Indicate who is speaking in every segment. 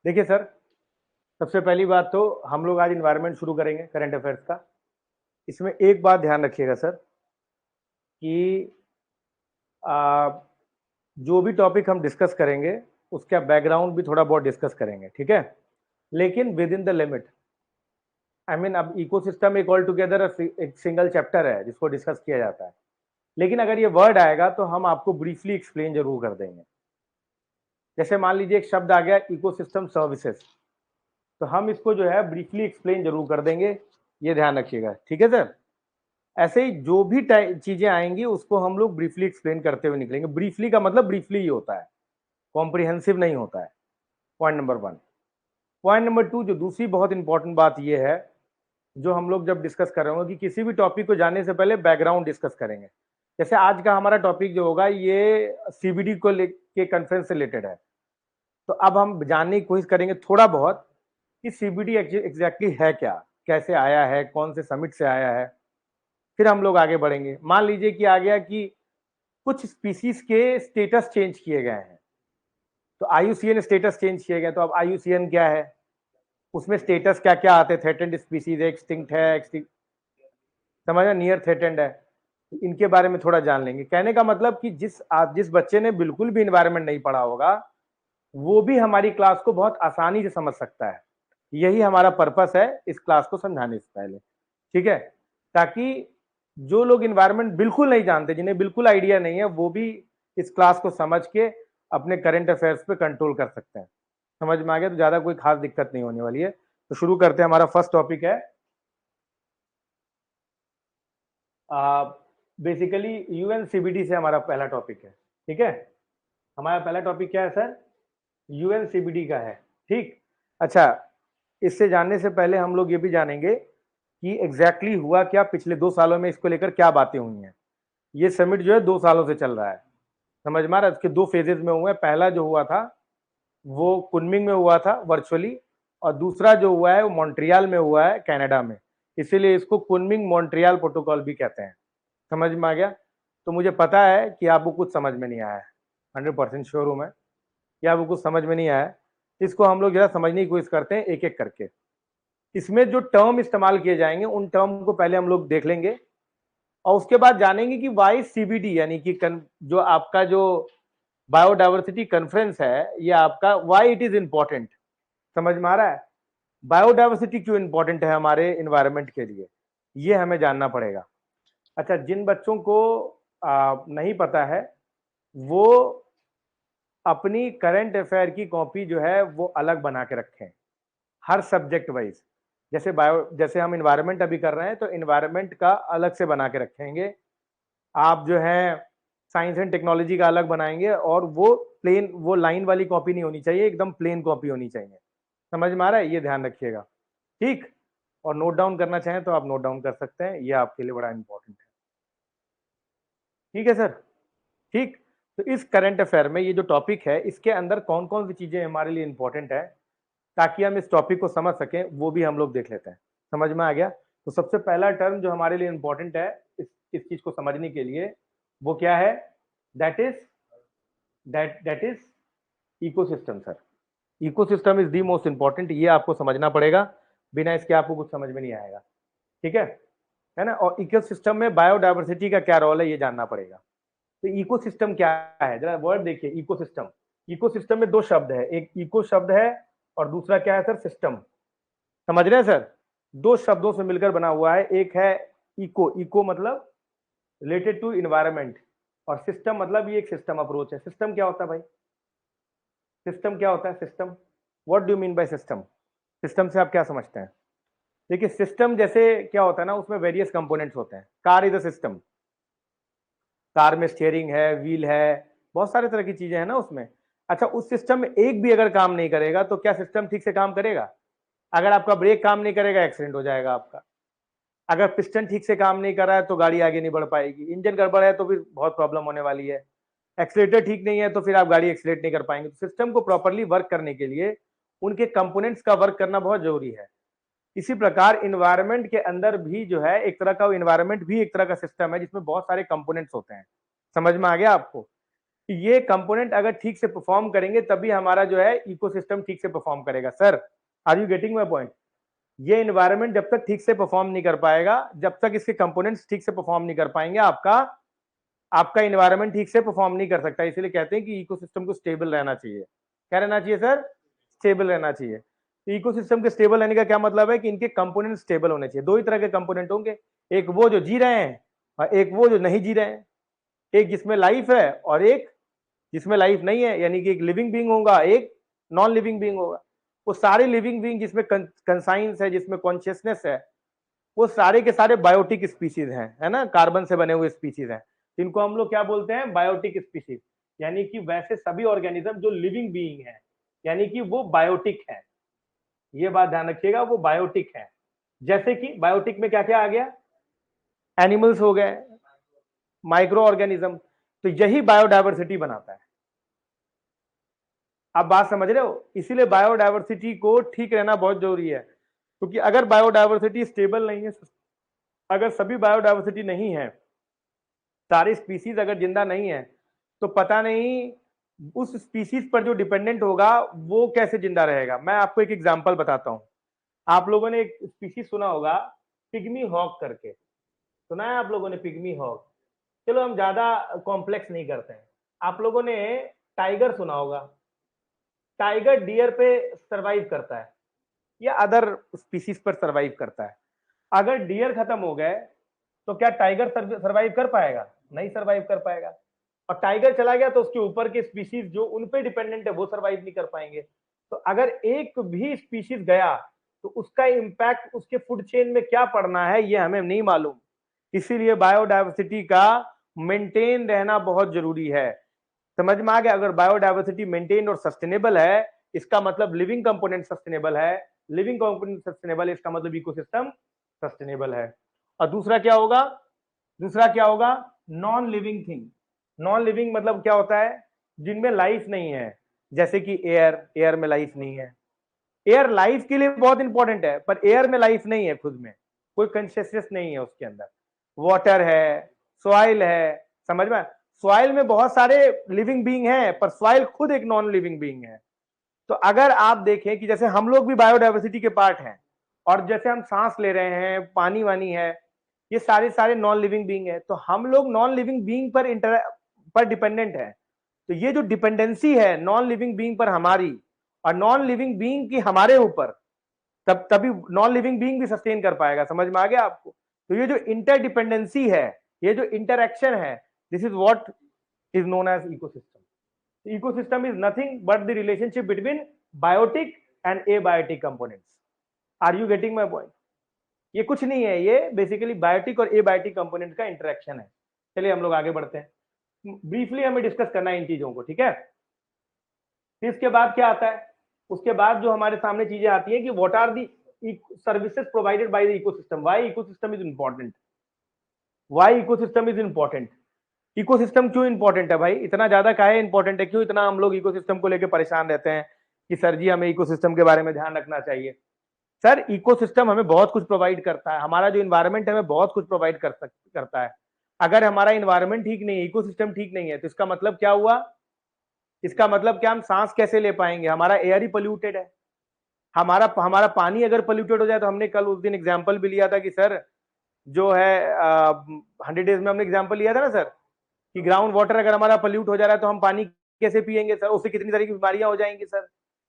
Speaker 1: देखिए सर, सबसे पहली बात तो हम लोग आज इन्वायरमेंट शुरू करेंगे करंट अफेयर्स का। इसमें एक बात ध्यान रखिएगा सर कि आ, जो भी टॉपिक हम डिस्कस करेंगे उसका बैकग्राउंड भी थोड़ा बहुत डिस्कस करेंगे, ठीक है, लेकिन with in the limit. I mean अब इकोसिस्टम एक ऑल टुगेदर एक सिंगल चैप्टर है जिसको डिस्कस किया जाता है, लेकिन अगर ये वर्ड आएगा तो हम आपको ब्रीफली एक्सप्लेन जरूर कर देंगे। जैसे मान लीजिए एक शब्द आ गया इकोसिस्टम सर्विसेज, तो हम इसको जो है ब्रीफली एक्सप्लेन जरूर कर देंगे, ये ध्यान रखिएगा, ठीक है सर। ऐसे ही जो भी चीजें आएंगी उसको हम लोग ब्रीफली एक्सप्लेन करते हुए निकलेंगे। ब्रीफली का मतलब ब्रीफली ही होता है, कॉम्प्रिहेंसिव नहीं होता है। Point number 1। पॉइंट नंबर 2, जो दूसरी बहुत इंपॉर्टेंट बात यह है, जो हम लोग जब डिस्कस कर रहे होंगे कि किसी भी टॉपिक को जानने से पहले बैकग्राउंड डिस्कस करेंगे। जैसे आज का हमारा टॉपिक जो होगा ये सीबीडी को के कॉन्फ्रेंस से रिलेटेड है, तो अब हम जानने की कोशिश करेंगे थोड़ा बहुत कि सीबीडी एग्जैक्टली है क्या, कैसे आया है, कौन से समिट से आया है। फिर हम लोग आगे बढ़ेंगे। मान लीजिए कि आ गया कि कुछ स्पीसीज के स्टेटस चेंज किए गए हैं, तो आईयूसीएन स्टेटस चेंज किए गए, तो अब आईयूसीएन क्या है, उसमें स्टेटस क्या क्या आते हैं, थ्रेटेंड स्पीसीज है, एक्सटिंक्ट है, समझना, नियर थ्रेटेंड है। तो इनके बारे में थोड़ा जान लेंगे। कहने का मतलब कि जिस बच्चे ने बिल्कुल भी इन्वायरमेंट नहीं पढ़ा होगा वो भी हमारी क्लास को बहुत आसानी से समझ सकता है। यही हमारा पर्पस है इस क्लास को समझाने से पहले, ठीक है, ताकि जो लोग इन्वायरमेंट बिल्कुल नहीं जानते, जिन्हें बिल्कुल आइडिया नहीं है, वो भी इस क्लास को समझ के अपने करंट अफेयर्स पे कंट्रोल कर सकते हैं। समझ में आ गया? तो ज्यादा कोई खास दिक्कत नहीं होने वाली है। तो शुरू करते हैं। हमारा फर्स्ट टॉपिक है बेसिकली यूएनसीबीडी से हमारा पहला टॉपिक है, ठीक है। हमारा पहला टॉपिक क्या है सर? यूएनसीबीडी का है, ठीक। अच्छा, इससे जानने से पहले हम लोग ये भी जानेंगे कि एग्जैक्टली हुआ क्या पिछले 2 सालों में, इसको लेकर क्या बातें हुई हैं। ये समिट जो है 2 सालों से चल रहा है, समझ में आ रहा है। इसके 2 फेजेस में हुए हैं। पहला जो हुआ था वो कुनमिंग में हुआ था वर्चुअली, और दूसरा जो हुआ है वो मॉन्ट्रियल में हुआ है, कनाडा में। इसीलिए इसको कुनमिंग मॉन्ट्रियल प्रोटोकॉल भी कहते हैं। समझ में आ गया? तो मुझे पता है कि आपको कुछ समझ में नहीं आया है, 100% श्योर हूं मैं कि आपको कुछ समझ में नहीं आया है। इसको हम लोग जरा समझने की कोशिश करते हैं एक एक करके। इसमें जो टर्म इस्तेमाल किए जाएंगे उन टर्म को पहले हम लोग देख लेंगे, और उसके बाद जानेंगे कि वाई सीबीडी, यानी कि जो आपका जो बायोडाइवर्सिटी कॉन्फ्रेंस है, ये आपका वाई इट इज इंपॉर्टेंट। समझ में आ रहा है? बायोडाइवर्सिटी क्यों इंपॉर्टेंट है हमारे इन्वायरमेंट के लिए, ये हमें जानना पड़ेगा। अच्छा, जिन बच्चों को नहीं पता है वो अपनी करंट अफेयर की कॉपी जो है वो अलग बना के रखें, हर सब्जेक्ट वाइज। जैसे हम इन्वायरमेंट अभी कर रहे हैं, तो इन्वायरमेंट का अलग से बना के रखेंगे। आप जो है साइंस एंड टेक्नोलॉजी का अलग बनाएंगे, और वो लाइन वाली कॉपी नहीं होनी चाहिए, एकदम प्लेन कॉपी होनी चाहिए। समझ में आ रहा है? ये ध्यान रखिएगा, ठीक। और नोट डाउन करना चाहें तो आप नोट डाउन कर सकते हैं, ये आपके लिए बड़ा इंपॉर्टेंट है, ठीक है सर, ठीक। तो इस करंट अफेयर में ये जो टॉपिक है, इसके अंदर कौन कौन सी चीजें हमारे लिए इंपॉर्टेंट है, ताकि हम इस टॉपिक को समझ सकें, वो भी हम लोग देख लेते हैं। समझ में आ गया? तो सबसे पहला टर्म जो हमारे लिए इंपॉर्टेंट है इस चीज को समझने के लिए, वो क्या है? That is that is ecosystem sir. Ecosystem is the most important, ये आपको समझना पड़ेगा, बिना इसके आपको कुछ समझ में नहीं आएगा, ठीक है ना। और इकोसिस्टम में बायोडाइवर्सिटी का क्या रोल है, ये जानना पड़ेगा। तो इकोसिस्टम क्या है, जरा वर्ड देखिए, इकोसिस्टम। इकोसिस्टम में दो शब्द है, एक इको शब्द है और दूसरा क्या है सर? सिस्टम। समझ रहे हैं सर? दो शब्दों से मिलकर बना हुआ है। एक है इको, इको मतलब रिलेटेड टू इन्वायरमेंट, और सिस्टम मतलब ये एक सिस्टम अप्रोच है। सिस्टम क्या होता है भाई? सिस्टम क्या होता है? System, what do you mean by system? System से आप क्या समझते हैं? देखिए, सिस्टम जैसे क्या होता है ना, उसमें वेरियस कंपोनेंट्स होते हैं। Car is a system, car में स्टीयरिंग है, व्हील है, बहुत सारे तरह की चीजें हैं ना उसमें। अच्छा, उस सिस्टम में एक भी अगर काम नहीं करेगा तो क्या सिस्टम ठीक से काम करेगा? अगर आपका ब्रेक काम नहीं करेगा, एक्सीडेंट हो जाएगा आपका। अगर पिस्टन ठीक से काम नहीं कर रहा है तो गाड़ी आगे नहीं बढ़ पाएगी। इंजन गड़बड़ है तो फिर बहुत प्रॉब्लम होने वाली है। एक्सीलेटर ठीक नहीं है तो फिर आप गाड़ी एक्सीलेट नहीं कर पाएंगे। तो सिस्टम को प्रॉपरली वर्क करने के लिए उनके कंपोनेंट्स का वर्क करना बहुत जरूरी है। इसी प्रकार इन्वायरमेंट के अंदर भी जो है एक तरह का इन्वायरमेंट भी एक तरह का सिस्टम है, जिसमें बहुत सारे कंपोनेंट्स होते हैं। समझ में आ गया आपको? ये कंपोनेंट अगर ठीक से परफॉर्म करेंगे तभी हमारा जो है इकोसिस्टम ठीक से परफॉर्म करेगा। Sir are you getting my point? ये एनवायरनमेंट जब तक ठीक से परफॉर्म नहीं कर पाएगा, जब तक इसके कंपोनेंट्स ठीक से परफॉर्म नहीं कर पाएंगे, आपका एनवायरनमेंट ठीक से परफॉर्म नहीं कर सकता। इसलिए कहते हैं कि इकोसिस्टम को स्टेबल रहना चाहिए। क्या रहना चाहिए सर? स्टेबल रहना चाहिए। तो इकोसिस्टम के स्टेबल रहने का क्या मतलब है कि इनके कंपोनेंट स्टेबल होने चाहिए। दो ही तरह के कंपोनेंट होंगे, एक वो जो जी रहे हैं और एक वो जो नहीं जी रहे हैं। एक जिसमें लाइफ है और एक जिसमें लाइफ नहीं है, यानी कि एक लिविंग बीइंग होगा, एक नॉन लिविंग बीइंग होगा। वो सारे लिविंग बीइंग जिसमें कंसाइंस है, जिसमें कॉन्शियसनेस है, वो सारे के सारे बायोटिक स्पीशीज हैं, है ना, कार्बन से बने हुए स्पीशीज हैं। इनको हम लोग क्या बोलते हैं? Biotic species. यानी कि वैसे सभी ऑर्गेनिज्म जो लिविंग बीइंग है, यानी कि वो बायोटिक है। ये बात ध्यान रखिएगा, वो बायोटिक है। जैसे कि बायोटिक में क्या क्या आ गया? एनिमल्स हो गए, माइक्रो ऑर्गेनिज्म। तो यही बायोडायवर्सिटी बनाता है। आप बात समझ रहे हो? इसीलिए बायोडायवर्सिटी को ठीक रहना बहुत जरूरी है, क्योंकि अगर बायोडायवर्सिटी स्टेबल नहीं है, अगर सभी बायोडायवर्सिटी नहीं है, सारे स्पीसीज अगर जिंदा नहीं है, तो पता नहीं उस स्पीसीज पर जो डिपेंडेंट होगा वो कैसे जिंदा रहेगा। मैं आपको एक एग्जांपल बताता हूं। आप लोगों ने एक स्पीसीज सुना होगा, पिग्मी हॉक करके। सुना है आप लोगों ने पिग्मी हॉक? चलो हम ज्यादा कॉम्प्लेक्स नहीं करते हैं। आप लोगों ने टाइगर सुना होगा। टाइगर डियर पे सरवाइव करता है या अदर स्पीसीज पर सरवाइव करता है। अगर डियर खत्म हो गए तो क्या टाइगर सरवाइव कर पाएगा? नहीं सरवाइव कर पाएगा। और टाइगर चला गया तो उसके ऊपर के स्पीशीज जो उन पे डिपेंडेंट है वो सरवाइव नहीं कर पाएंगे। तो अगर एक भी स्पीशीज गया तो उसका इंपैक्ट उसके फूड चेन में क्या पड़ना है ये हमें नहीं मालूम। इसीलिए बायोडायवर्सिटी का मेंटेन रहना बहुत जरूरी है। समझ में आ गया? अगर बायोडायवर्सिटी मेंटेन और सस्टेनेबल है, इसका मतलब लिविंग कंपोनेंट सस्टेनेबल है। लिविंग कंपोनेंट सस्टेनेबल है, इसका मतलब इकोसिस्टम सस्टेनेबल है। और दूसरा क्या होगा? दूसरा क्या होगा? Non living thing. Non living मतलब क्या होता है? जिनमें लाइफ नहीं है। जैसे कि एयर, एयर में लाइफ नहीं है। एयर लाइफ के लिए बहुत इंपॉर्टेंट है, पर एयर में लाइफ नहीं है, खुद में कोई कंशियसनेस नहीं है उसके अंदर। वाटर है, सॉइल है, समझ में? सॉइल में बहुत सारे लिविंग बीइंग हैं, पर सॉइल खुद एक नॉन लिविंग बीइंग है। तो अगर आप देखें कि जैसे हम लोग भी बायोडायवर्सिटी के पार्ट हैं, और जैसे हम सांस ले रहे हैं, पानी वानी है, ये सारे सारे नॉन लिविंग बीइंग है, तो हम लोग नॉन लिविंग बीइंग पर डिपेंडेंट है। तो ये जो डिपेंडेंसी है नॉन लिविंग बीइंग पर हमारी, और नॉन लिविंग बीइंग की हमारे ऊपर, तभी नॉन लिविंग बीइंग भी सस्टेन कर पाएगा। समझ में आ गया आपको? तो ये जो इंटरडिपेंडेंसी है, ये जो इंटरएक्शन है, this is what is known as ecosystem. Ecosystem is nothing but the relationship between biotic and abiotic components. Are you getting my point? ये कुछ नहीं है, ये बेसिकली बायोटिक और एबायोटिक कंपोनेंट का इंटरेक्शन है। चलिए हम लोग आगे बढ़ते हैं। ब्रीफली हमें डिस्कस करना है इन चीजों को, ठीक है? इसके बाद क्या आता है? उसके बाद जो हमारे सामने चीजें आती है कि what are the services provided by the ecosystem. Why ecosystem is important? Why ecosystem is important? Ecosystem क्यों इंपॉर्टेंट है भाई? इतना ज्यादा काहे इंपॉर्टेंट है? क्यों इतना हम लोग इकोसिस्टम को लेकर परेशान रहते हैं कि सर जी हमें इकोसिस्टम के बारे में ध्यान रखना चाहिए? सर इकोसिस्टम हमें बहुत कुछ प्रोवाइड करता है। हमारा जो इन्वायरमेंट है हमें बहुत कुछ प्रोवाइड करता है। अगर हमारा इन्वायरमेंट ठीक नहीं है, इकोसिस्टम ठीक नहीं है, तो इसका मतलब क्या हुआ? इसका मतलब क्या? हम सांस कैसे ले पाएंगे? हमारा एयर ही पोल्यूटेड है। हमारा हमारा पानी अगर पोल्यूटेड हो जाए, तो हमने कल उस दिन एग्जाम्पल भी लिया था कि सर जो है 100 डेज में हमने एग्जाम्पल लिया था ना सर, कि ग्राउंड वाटर अगर हमारा पोल्यूट हो जा रहा है तो हम पानी कैसे पिएंगे सर? उससे कितनी तरह की बीमारियां हो जाएंगी सर।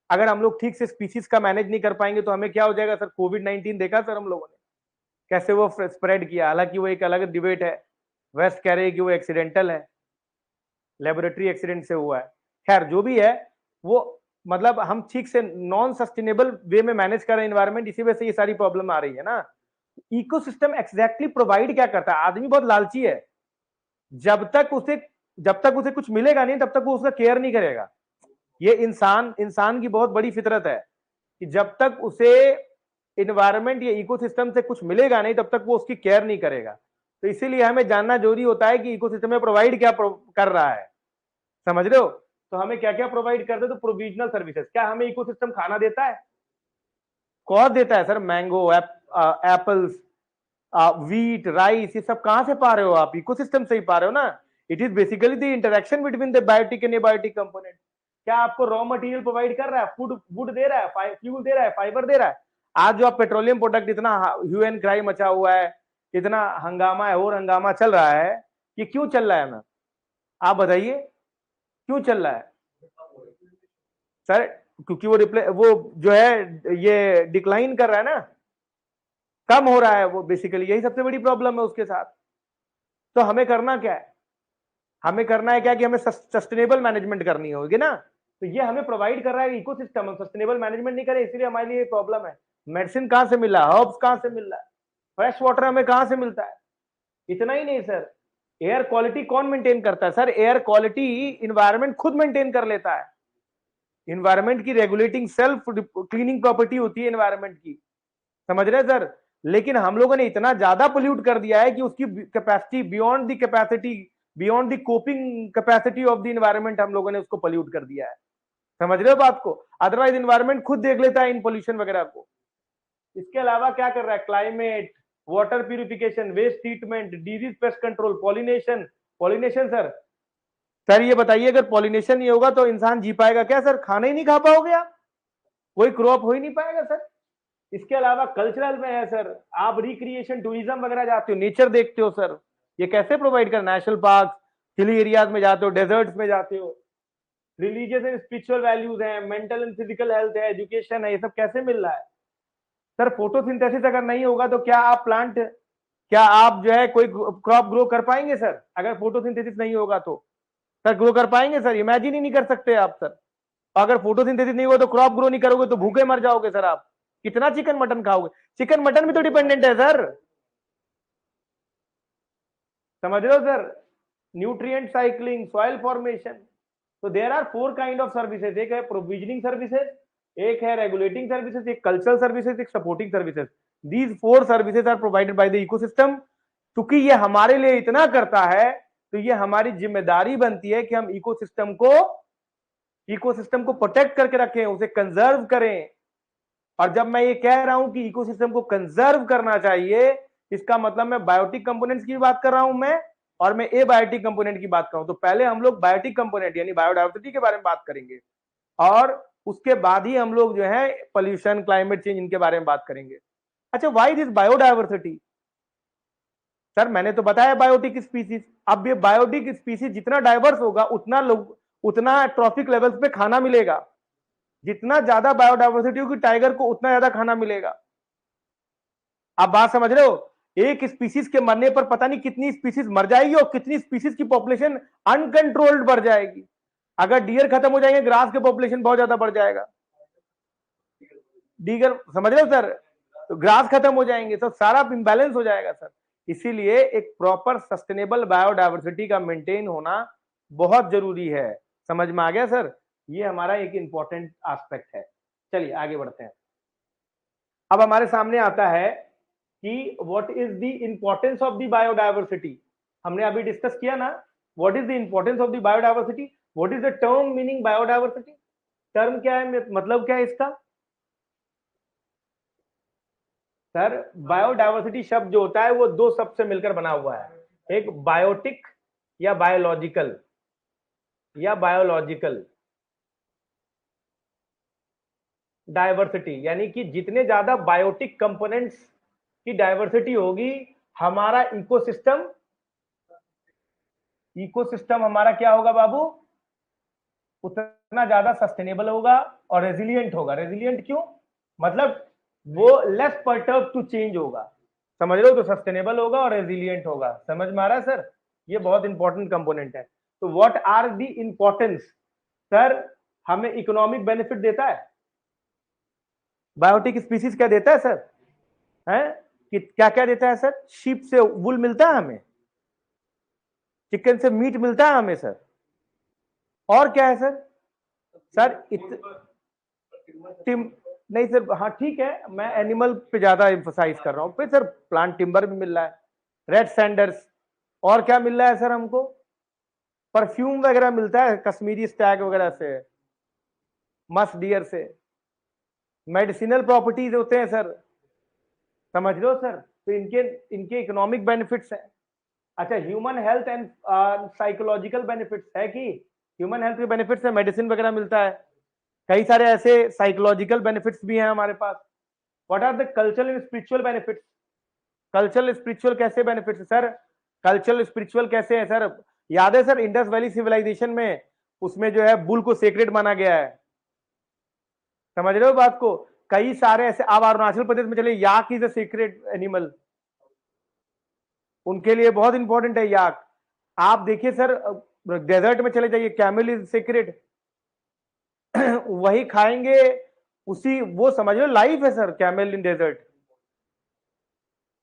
Speaker 1: अगर हम लोग ठीक से स्पीसीज का मैनेज नहीं कर पाएंगे तो हमें क्या हो जाएगा सर? कोविड-19 देखा सर हम लोगों ने कैसे वो स्प्रेड किया। हालांकि वो एक अलग डिबेट है। वेस्ट कह रहे हैं कि वो एक्सीडेंटल है, लेबोरेटरी एक्सीडेंट से हुआ है। खैर जो भी है, वो मतलब हम ठीक से नॉन सस्टेनेबल वे में मैनेज कर रहे हैं एनवायरमेंट, इसी वजह से ये सारी प्रॉब्लम आ रही है ना। इकोसिस्टम एग्जैक्टली प्रोवाइड क्या करता है? आदमी बहुत लालची है। जब तक उसे कुछ मिलेगा नहीं, तब तक वो उसका केयर नहीं करेगा। ये इंसान की बहुत बड़ी फितरत है कि जब तक उसे इन्वायरमेंट या इकोसिस्टम से कुछ मिलेगा नहीं, तब तक वो उसकी केयर नहीं करेगा। तो इसीलिए हमें जानना जरूरी होता है कि इकोसिस्टम में प्रोवाइड क्या कर रहा है। समझ रहे हो? तो हमें क्या क्या प्रोवाइड करते हैं? तो प्रोविजनल सर्विसेज। क्या हमें इकोसिस्टम खाना देता है? कौन देता है sir? Mango, apples, wheat, rice, ये सब कहां से पा रहे हो आप? इकोसिस्टम से ही पा रहे हो ना। It is basically the interaction between the biotic and abiotic component. क्या आपको रॉ मटेरियल प्रोवाइड कर रहा है, फूड वुड दे रहा है, फ्यूल दे रहा है, फाइबर दे रहा है। आज जो आप पेट्रोलियम प्रोडक्ट इतना ह्यू एंड क्राई मचा हुआ है, इतना हंगामा है और हंगामा चल रहा है, ये क्यों चल रहा है मैम, आप बताइए क्यों चल रहा है सर? क्योंकि वो जो है ये डिक्लाइन कर रहा है ना, कम हो रहा है वो, बेसिकली यही सबसे बड़ी प्रॉब्लम है उसके साथ। तो हमें करना क्या है, हमें करना है क्या कि हमें सस्टेनेबल मैनेजमेंट करनी होगी ना। तो ये हमें प्रोवाइड कर रहा है इकोसिस्टम, हम सस्टेनेबल मैनेजमेंट नहीं करें, इसलिए हमारे लिए प्रॉब्लम है। मेडिसिन कहां से मिल रहा है, हर्ब्स कहां से मिल रहा है, फ्रेश वाटर हमें कहां से मिलता है। इतना ही नहीं सर, एयर क्वालिटी कौन मेंटेन करता है सर? एयर क्वालिटी इन्वायरमेंट खुद मेंटेन कर लेता है। इन्वायरमेंट की रेगुलेटिंग सेल्फ क्लीनिंग प्रॉपर्टी होती है इन्वायरमेंट की, समझ रहे सर? लेकिन हम लोगों ने इतना ज्यादा पोल्यूट कर दिया है कि उसकी capacity beyond the capacity, beyond the coping capacity of the environment हम लोगों ने उसको पोल्यूट कर दिया है। समझ रहे हो बात को? अदरवाइज इन्वायरमेंट खुद देख लेता है इन पोल्यूशन वगैरह को। इसके अलावा क्या कर रहा है? Climate, water purification, waste treatment, disease pest control, pollination. Pollination sir ये बताइए, अगर पॉलिनेशन नहीं होगा तो इंसान जी पाएगा क्या सर? खाना ही नहीं खा पाओगे आप, कोई क्रॉप हो ही नहीं पाएगा सर। इसके अलावा कल्चरल में है सर, आप रिक्रिएशन टूरिज्म वगैरह जाते हो, नेचर देखते हो सर, ये कैसे प्रोवाइड कर? नेशनल पार्क, हिली एरियाज में जाते हो, डेजर्ट्स में जाते हो, रिलीजियस एंड स्पिरिचुअल वैल्यूज हैं, मेंटल एंड फिजिकल हेल्थ है, एजुकेशन है, ये सब कैसे मिल रहा है सर? फोटोसिंथेसिस अगर नहीं होगा तो क्या आप क्या आप जो है कोई क्रॉप ग्रो कर पाएंगे सर? अगर फोटोसिंथेसिस नहीं होगा तो सर ग्रो कर पाएंगे सर? इमेजिन ही नहीं कर सकते आप सर। अगर फोटोसिंथेसिस नहीं हुआ तो क्रॉप ग्रो नहीं करोगे तो भूखे मर जाओगे सर आप। कितना चिकन मटन खाओगे? चिकन मटन भी तो डिपेंडेंट है सर, समझ रहे हो sir? Nutrient cycling, soil formation. तो there are 4 kind of services, एक है प्रोविजनिंग सर्विसेज, एक है रेगुलेटिंग सर्विसेज, एक कल्चरल सर्विसेज, एक supporting services. These 4 services are provided by the ecosystem. क्योंकि ये हमारे लिए इतना करता है तो ये हमारी जिम्मेदारी बनती है कि हम इकोसिस्टम को प्रोटेक्ट करके रखें, उसे कंजर्व करें। और जब मैं ये कह रहा हूं कि इकोसिस्टम को कंजर्व करना चाहिए, इसका मतलब मैं बायोटिक कंपोनेंट्स की बात कर रहा हूं मैं, और मैं एबायोटिक कंपोनेंट की बात कर रहा हूं। तो पहले हम लोग बायोटिक कंपोनेंट यानी बायोडायवर्सिटी के बारे में बात करेंगे, और उसके बाद ही हम लोग जो है पोल्यूशन, क्लाइमेट चेंज, इनके बारे में बात करेंगे। अच्छा, व्हाई दिस बायोडायवर्सिटी? सर मैंने तो बताया बायोटिक स्पीसीज। अब ये बायोटिक स्पीसीज जितना डाइवर्स होगा उतना ट्रॉफिक लेवल्स पे खाना मिलेगा। जितना ज्यादा बायोडाइवर्सिटी होगी टाइगर को, उतना ज्यादा खाना मिलेगा। आप बात समझ रहे हो? एक स्पीसीज के मरने पर पता नहीं कितनी स्पीसीज मर जाएगी और कितनी स्पीसीज की पॉपुलेशन अनकंट्रोल्ड बढ़ जाएगी। अगर डियर खत्म हो जाएंगे, ग्रास के पॉपुलेशन बहुत ज्यादा बढ़ जाएगा। डिगर, समझ रहे हो सर? तो ग्रास खत्म हो जाएंगे तो सारा इंबैलेंस हो जाएगा सर। इसीलिए एक प्रॉपर सस्टेनेबल बायोडाइवर्सिटी का मेंटेन होना बहुत जरूरी है। समझ में आ गया सर? ये हमारा एक इंपॉर्टेंट एस्पेक्ट है। चलिए आगे बढ़ते हैं। अब हमारे सामने आता है कि what is the importance of the biodiversity. हमने अभी डिस्कस किया ना, what is the importance of the biodiversity, what is the term meaning biodiversity. Term क्या है, मतलब क्या है इसका? सर बायोडाइवर्सिटी शब्द जो होता है वो 2 शब्द से मिलकर बना हुआ है, एक बायोटिक या बायोलॉजिकल डाइवर्सिटी। यानी कि जितने ज्यादा बायोटिक कंपोनेंट्स की डाइवर्सिटी होगी, हमारा इकोसिस्टम हमारा क्या होगा बाबू? उतना ज्यादा सस्टेनेबल होगा और रेजिलियंट होगा। रेजिलियंट क्यों? मतलब वो लेस परटर्ब टू चेंज होगा। समझ रहे हो? तो सस्टेनेबल होगा और रेजिलियंट होगा। समझ में आ रहा है सर? ये बहुत इंपॉर्टेंट कंपोनेंट है। तो what are the importance? Sir हमें इकोनॉमिक बेनिफिट देता है बायोटिक स्पीसीज। क्या देता है सर? है कि क्या क्या देता है सर? शीप से वुल मिलता है हमें, चिकन से मीट मिलता है हमें सर, और क्या है सर? सर नहीं सर, हाँ ठीक है, मैं एनिमल पे ज्यादा एम्फोसाइज कर रहा हूं। फिर सर प्लांट टिम्बर भी मिल रहा है, रेड सैंडर्स, और क्या मिल रहा है सर हमको? परफ्यूम वगैरह मिलता है कश्मीरी स्टैग वगैरह से, मस्ट डियर से, मेडिसिनल प्रॉपर्टीज होते हैं सर। समझ लो सर? तो इनके इनके इकोनॉमिक बेनिफिट्स हैं। अच्छा, human health and psychological benefits है कि ह्यूमन हेल्थ के बेनिफिट्स है, मेडिसिन वगैरह मिलता है, कई सारे ऐसे साइकोलॉजिकल बेनिफिट्स भी हैं हमारे पास। What are the cultural and spiritual benefits? Cultural spiritual कैसे बेनिफिट्स सर? कल्चरल स्पिरिचुअल कैसे है सर? याद है सर इंडस वैली सिविलाइजेशन में, उसमें जो है बुल को सेक्रेड माना गया है, समझ रहे हो बात को? कई सारे ऐसे, आप अरुणाचल प्रदेश में चले, याक इज अ सीक्रेट एनिमल, उनके लिए बहुत इंपॉर्टेंट है याक। आप देखिए सर, डेजर्ट में चले जाइए, कैमल इज सीक्रेट, वही खाएंगे, उसी वो समझ लो लाइफ है sir, camel in desert,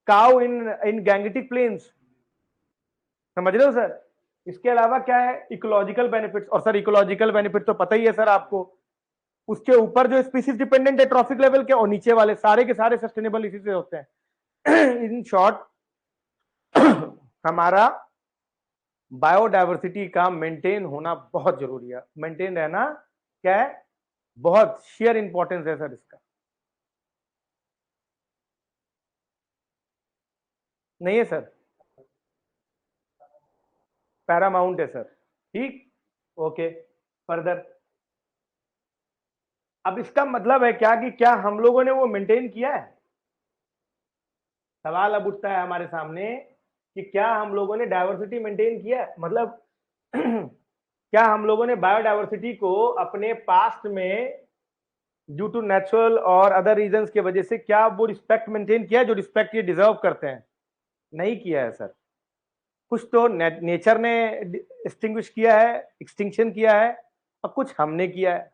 Speaker 1: cow in Gangetic plains, समझ रहे हो सर? इसके अलावा क्या है? इकोलॉजिकल बेनिफिट्स, और सर इकोलॉजिकल बेनिफिट तो पता ही है सर आपको, उसके ऊपर जो स्पीसीज डिपेंडेंट है ट्रॉफिक लेवल के, और नीचे वाले सारे के सारे सस्टेनेबल इसी से होते हैं। इन शॉर्ट हमारा बायोडाइवर्सिटी का मेंटेन होना बहुत जरूरी है, मेंटेन रहना क्या है, बहुत शेयर इंपॉर्टेंस है सर इसका। नहीं है सर? पैरामाउंट है सर, ठीक, ओके। फर्दर, अब इसका मतलब है क्या कि क्या हम लोगों ने वो मेंटेन किया है? सवाल अब उठता है हमारे सामने कि क्या हम लोगों ने डाइवर्सिटी मेंटेन किया है, मतलब क्या हम लोगों ने बायोडाइवर्सिटी को अपने पास्ट में ड्यू टू नेचुरल और अदर रीजंस की वजह से क्या वो रिस्पेक्ट मेंटेन किया है जो रिस्पेक्ट ये डिजर्व करते हैं? नहीं किया है सर। कुछ तो नेचर ने एक्सटिंग्विश किया है, एक्सटिंक्शन किया है, और कुछ हमने किया है।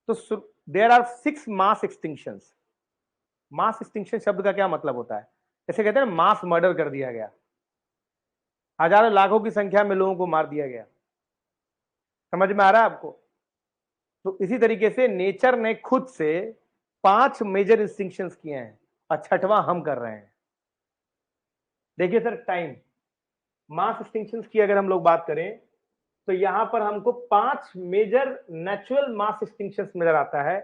Speaker 1: तो there are 6 mass extinctions. Mass extinction शब्द का क्या मतलब होता है? जैसे कहते हैं मास मर्डर कर दिया गया, हजारों लाखों की संख्या में लोगों को मार दिया गया, समझ में आ रहा है आपको? तो इसी तरीके से नेचर ने खुद से 5 मेजर एक्सटिंक्शंस किए हैं, और छठवां हम कर रहे हैं। देखिए सर, टाइम मास एक्सटिंक्शंस की अगर हम लोग बात करें तो यहां पर हमको 5 मेजर नेचुरल मास एक्सटिंक्शंस नजर आता है।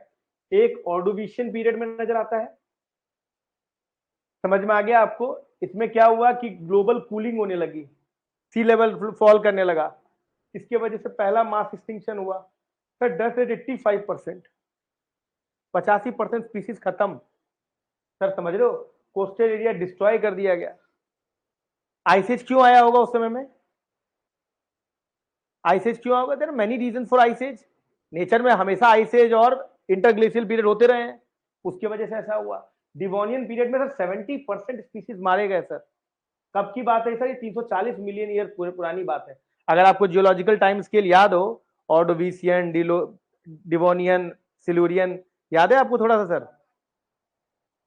Speaker 1: एक ऑर्डोविशियन पीरियड में नजर आता है, समझ में आ गया आपको? इसमें क्या हुआ कि ग्लोबल कूलिंग होने लगी, सी लेवल फॉल करने लगा, इसकी वजह से पहला मास एक्सटिंक्शन हुआ। सर 10 से 85%, 85% स्पीसीज खत्म, सर समझ रहे हो? कोस्टल एरिया डिस्ट्रॉय कर दिया गया। आइसेज क्यों आया होगा उस समय में? आइसेज क्यों होगा? There many reason for ice ages, nature में हमेशा आइसेज और इंटरग्लेशियल पीरियड होते रहे हैं, उसकी वजह से ऐसा हुआ। डिवोनियन पीरियड में सर 70% स्पीसीज मारे गए सर। कब की बात है सर? ये 340 मिलियन ईयर पुरानी बात है। अगर आपको जियोलॉजिकल टाइम स्केल याद हो, ऑर्डोविशियन, डिवोनियन, सिल्यूरियन, याद है आपको थोड़ा सा सर?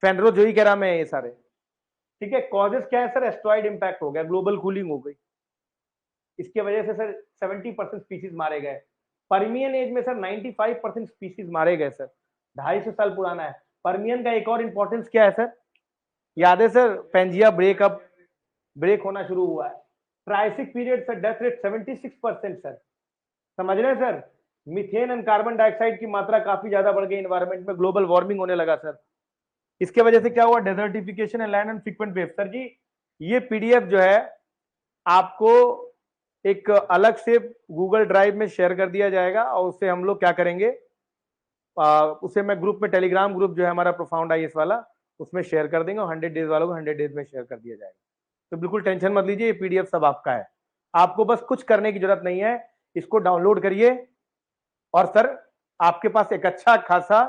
Speaker 1: फेनरोजोइक एरा में ये सारे, ठीक है। कॉजेस क्या है सर? एस्ट्रॉइड इंपैक्ट हो गया, ग्लोबल कूलिंग हो गई, इसकी वजह से सर 70% स्पीसीज मारे गए। परमियन एज में सर 95% स्पीसीज मारे गए सर, 250 साल पुराना है। परमियन का एक और इंपॉर्टेंस क्या है सर? याद है सर? पेंजिया ब्रेकअप, ब्रेक होना शुरू हुआ है। Triassic period sir death rate 76% sir, समझ रहे हैं sir? Methane and carbon dioxide की मात्रा काफी ज्यादा बढ़ गई एनवायरमेंट में, ग्लोबल वार्मिंग होने लगा सर। इसके वजह से क्या हुआ? Desertification and land and frequent wave. Sir ji ये पीडीएफ जो है आपको एक अलग से गूगल ड्राइव में शेयर कर दिया जाएगा, और उससे हम लोग क्या करेंगे, उसे मैं ग्रुप में, टेलीग्राम ग्रुप जो है हमारा प्रोफाउंड आईएएस वाला, उसमें शेयर कर देंगे, और 100 डेज वालों को 100 डेज में शेयर कर दिया जाएगा। तो बिल्कुल टेंशन मत लीजिए, ये पीडीएफ सब आपका है, आपको बस कुछ करने की जरूरत नहीं है, इसको डाउनलोड करिए, और सर आपके पास एक अच्छा खासा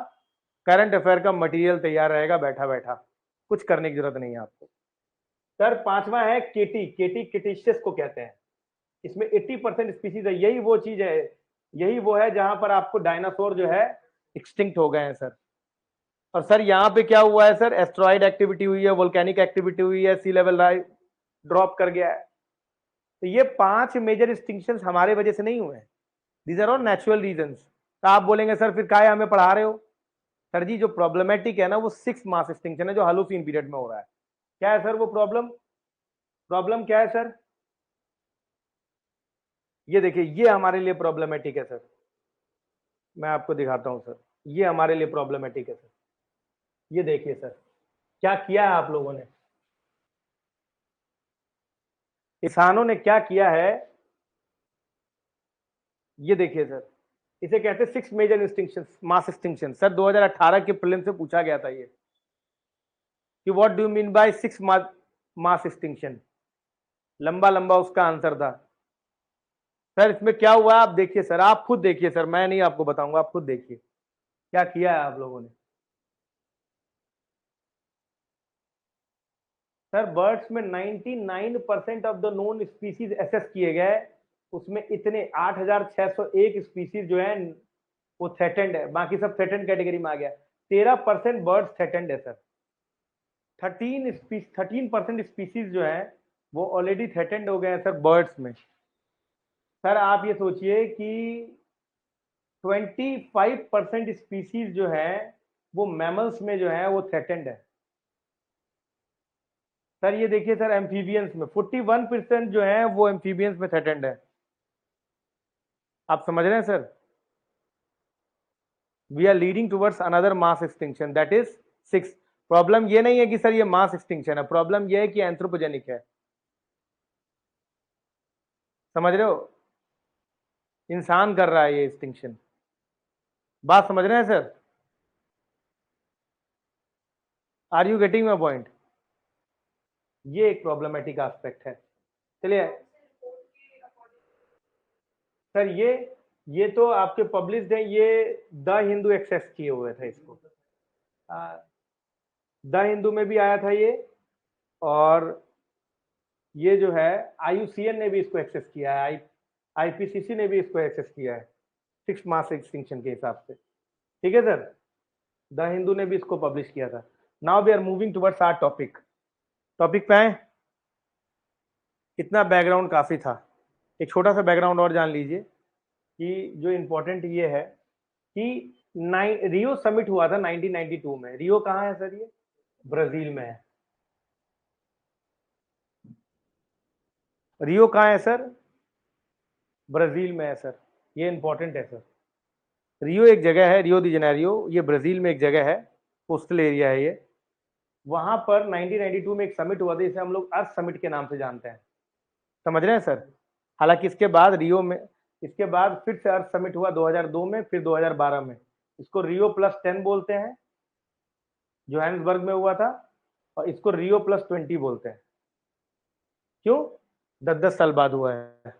Speaker 1: करंट अफेयर का मटेरियल तैयार रहेगा बैठा बैठा, कुछ करने की जरूरत नहीं है आपको। सर पांचवा है केटी, केटी केटिशियस को कहते हैं। इसमें 80% स्पीसीज है, यही वो चीज है, यही वो है जहां पर आपको डायनासोर जो है एक्सटिंक्ट हो गए हैं सर। और सर यहाँ पे क्या हुआ है सर? एस्ट्रॉइड एक्टिविटी हुई है, वोल्केनिक एक्टिविटी हुई है, सी लेवल ड्रॉप कर गया है। तो ये 5 मेजर एक्सटिंक्शन हमारे वजह से नहीं हुए हैं, these are all natural reasons. तो आप बोलेंगे सर फिर काय हमें पढ़ा रहे हो? सर जी जो प्रॉब्लमेटिक है ना, वो 6 मास एक्सटिंक्शन है जो हालोसीन पीरियड में हो रहा है। क्या है सर वो प्रॉब्लम? प्रॉब्लम क्या है सर? ये देखिए, ये हमारे लिए प्रॉब्लमेटिक है सर, मैं आपको दिखाता हूं सर, ये हमारे लिए प्रॉब्लमेटिक है सर। ये देखिए सर क्या किया है आप लोगों ने, इंसानों ने क्या किया है, ये देखिए सर, इसे कहते हैं 6 major extinction, mass extinction. Sir 2018 के प्रीलिम से पूछा गया था ये कि what do you mean by 6 mass extinction, लंबा लंबा उसका आंसर था। सर इसमें क्या हुआ आप देखिए सर, आप खुद देखिए सर, मैं नहीं आपको बताऊंगा, आप खुद देखिए क्या किया है आप लोगों ने। सर बर्ड्स में 99% of the known species assess किए गए, उसमें इतने 8601 स्पीसीज जो है वो थ्रेटेंड है, बाकी सब थ्रेटेंड कैटेगरी में आ गया। 13% बर्ड्स थ्रेटेंड है सर। 13% स्पीसीज जो है वो ऑलरेडी थ्रेटेंड हो गए हैं सर बर्ड्स में। सर आप ये सोचिए कि 25% स्पीसीज जो है वो मैमल्स में जो है वो थ्रेटेंड है। सर ये देखिए सर, एम्फीबियंस में 41% जो है वो एम्फीबियंस में थ्रेटेंड है। आप समझ रहे हैं sir, we are leading towards another mass extinction that is 6। Problem ये नहीं है कि सर ये मास एक्सटिंक्शन है, प्रॉब्लम ये है कि एंथ्रोपोजेनिक है। समझ रहे हो, इंसान कर रहा है ये एक्सटिंक्शन। बात समझ रहे हैं sir, are you getting my point? ये एक प्रॉब्लमेटिक एस्पेक्ट है। चलिए सर, ये तो आपके पब्लिश्ड है, ये द हिंदू एक्सेस किए हुए थे इसको, द हिंदू में भी आया था ये, और ये जो है IUCN ने भी इसको एक्सेस किया है, IPCC ने भी इसको एक्सेस किया है 6 मास एक्सटिंक्शन के हिसाब से। ठीक है सर, द हिंदू ने भी इसको पब्लिश किया था। Now we are moving towards our topic. Topic पे आए, इतना बैकग्राउंड काफी था, एक छोटा सा बैकग्राउंड और जान लीजिए कि जो इंपॉर्टेंट ये है कि रियो समिट हुआ था 1992 में। रियो कहाँ है सर? ये ब्राजील में है। रियो कहाँ है सर? ब्राजील में है सर। ये इंपॉर्टेंट है सर। रियो एक जगह है, रियो दी जेनेरियो, ये ब्राजील में एक जगह है, कोस्टल एरिया है ये। वहां पर 1992 में एक समिट हुआ था, इसे हम लोग अर्थ समिट के नाम से जानते हैं। समझ रहे हैं सर? हालांकि इसके बाद रियो में, इसके बाद फिर से अर्थ समिट हुआ 2002 में, फिर 2012 में। इसको रियो +10 बोलते हैं, जोहान्सबर्ग में हुआ था, और इसको रियो +20 बोलते हैं। क्यों? 10-10 साल बाद हुआ है।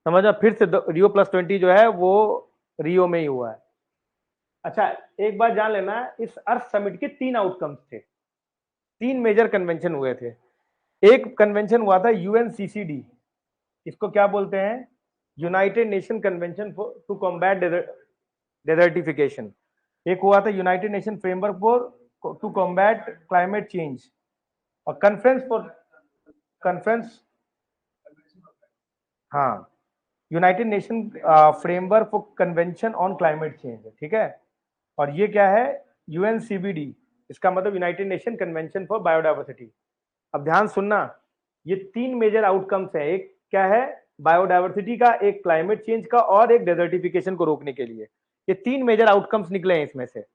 Speaker 1: समझा? फिर से रियो +20 जो है वो रियो में ही हुआ है। अच्छा, एक बात जान लेना, इस अर्थ समिट के 3 आउटकम्स थे, 3 मेजर कन्वेंशन हुए थे। एक कन्वेंशन हुआ था UNCCD, इसको क्या बोलते हैं? United nation convention to combat desertification. एक हुआ था United Nation framework for to combat climate change, और कॉन्फ्रेंस, हाँ, United Nation framework for convention on climate change, ठीक है। और ये क्या है? UNCBD, इसका मतलब United nation convention for biodiversity. अब ध्यान सुनना, ये 3 मेजर आउटकम्स है, एक क्या है? बायोडाइवर्सिटी का, एक क्लाइमेट चेंज का, और एक डेजर्टिफिकेशन को रोकने के लिए। ये 3 मेजर आउटकम्स निकले हैं इसमें से।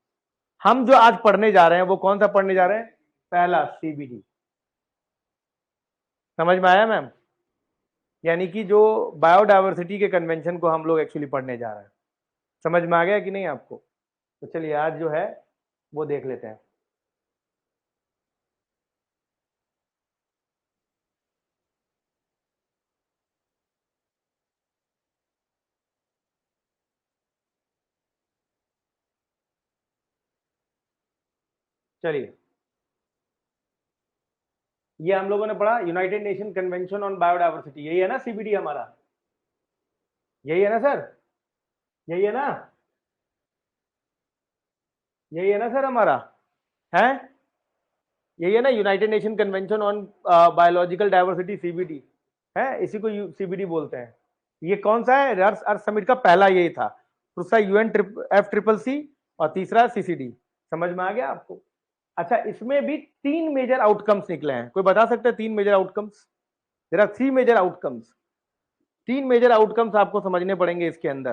Speaker 1: हम जो आज पढ़ने जा रहे हैं वो कौन सा पढ़ने जा रहे हैं? पहला, CBD। समझ में आया मैम? यानी कि जो बायोडाइवर्सिटी के कन्वेंशन को हम लोग एक्चुअली पढ़ने जा रहे हैं। समझ में आ गया कि नहीं आपको? तो चलिए आज जो है वो देख लेते हैं। चलिए, ये हम लोगों ने पढ़ा United nation convention on biodiversity, यही है ना CBD हमारा? यही है ना सर? यही है ना? यही है ना सर हमारा? है? यही है ना, United nation convention on biological diversity, CBD है, इसी को CBD बोलते हैं। ये कौन सा है? अर्थ समिट का पहला यही था, दूसरा UNFCCC, और तीसरा CCD। समझ में आ गया आपको? अच्छा, इसमें भी 3 मेजर आउटकम्स निकले हैं, कोई बता सकता है 3 major outcomes? There are 3 major outcomes. 3 major outcomes आपको समझने पड़ेंगे इसके अंदर।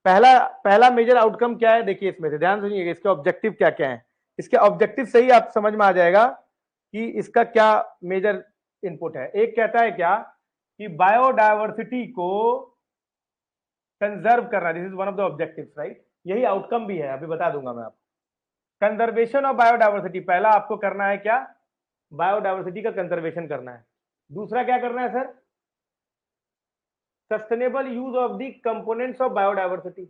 Speaker 1: पहला पहला मेजर आउटकम क्या है? देखिए इसमें से ध्यान सुनिएगा, इसके ऑब्जेक्टिव क्या क्या है। इसके ऑब्जेक्टिव से ही आप समझ में आ जाएगा कि इसका क्या मेजर इनपुट है। एक कहता है क्या कि बायोडायवर्सिटी को कंजर्व करना, this is one of the objectives, right. यही आउटकम भी है, अभी बता दूंगा मैं आपको। कंजर्वेशन ऑफ बायोडायवर्सिटी, पहला आपको करना है क्या, बायोडायवर्सिटी का कंजर्वेशन करना है। दूसरा क्या करना है sir, sustainable use of the components of biodiversity.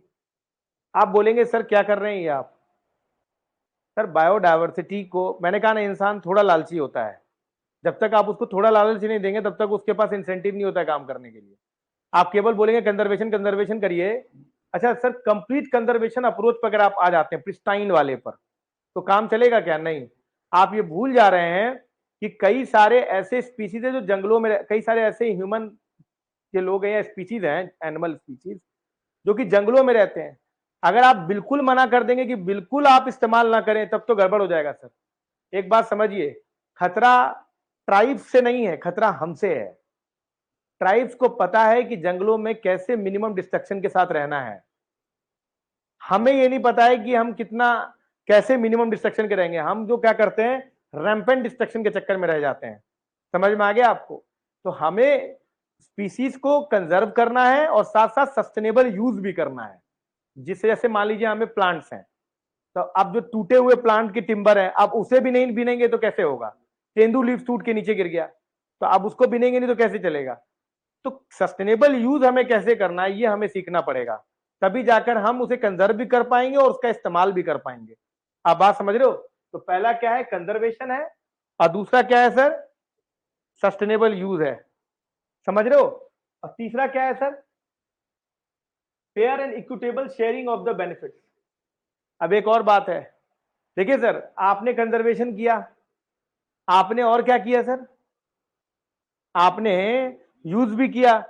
Speaker 1: आप बोलेंगे सर क्या कर रहे हैं ये आप, सर बायोडायवर्सिटी को, मैंने कहा ना इंसान थोड़ा लालची होता है, जब तक आप उसको थोड़ा लालच नहीं देंगे तब तक उसके पास इंसेंटिव नहीं होता है काम करने के लिए। आप केवल बोलेंगे कंजर्वेशन कंजर्वेशन करिए, अच्छा सर कंप्लीट कंजर्वेशन अप्रोच पर अगर आप आ जाते हैं प्रिस्टाइन वाले पर, तो काम चलेगा क्या, नहीं। आप ये भूल जा रहे हैं कि कई सारे ऐसे स्पीसीज है जो जंगलों में, कई सारे ऐसे ह्यूमन के लोग हैं या स्पीसीज हैं, एनिमल स्पीसीज जो कि जंगलों में रहते हैं। अगर आप बिल्कुल मना कर देंगे कि बिल्कुल आप इस्तेमाल ना करें, तब तो गड़बड़ हो जाएगा सर। एक बात समझिए, खतरा ट्राइब्स से नहीं है, खतरा हमसे है। ट्राइब्स को पता है कि जंगलों में कैसे मिनिमम डिस्ट्रक्शन के साथ रहना है, हमें ये नहीं पता है कि हम कितना कैसे मिनिमम डिस्ट्रक्शन के रहेंगे। हम जो क्या करते हैं, रैंपेंट डिस्ट्रक्शन के चक्कर में रह जाते हैं। समझ में आ गया आपको। तो हमें स्पीसीज को कंजर्व करना है और साथ साथ सस्टेनेबल यूज भी करना है। जिससे जैसे मान लीजिए हमें प्लांट्स हैं, तो अब जो टूटे हुए प्लांट के टिम्बर है, आप उसे भी नहीं बीनेंगे तो कैसे होगा, तेंदू लीफ टूट के नीचे गिर गया तो अब उसको बीनेंगे नहीं तो कैसे चलेगा। तो सस्टेनेबल यूज हमें कैसे करना है ये हमें सीखना पड़ेगा, तभी जाकर हम उसे कंजर्व भी कर पाएंगे और उसका इस्तेमाल भी कर पाएंगे। आप बात समझ रहे हो। तो पहला क्या है, कंजर्वेशन है, और दूसरा क्या है सर, सस्टेनेबल यूज है। समझ रहे हो। और तीसरा क्या है sir, fair and equitable sharing of the benefits. अब एक और बात है, देखिए सर आपने कंजर्वेशन किया, आपने और क्या किया सर, आपने यूज भी किया,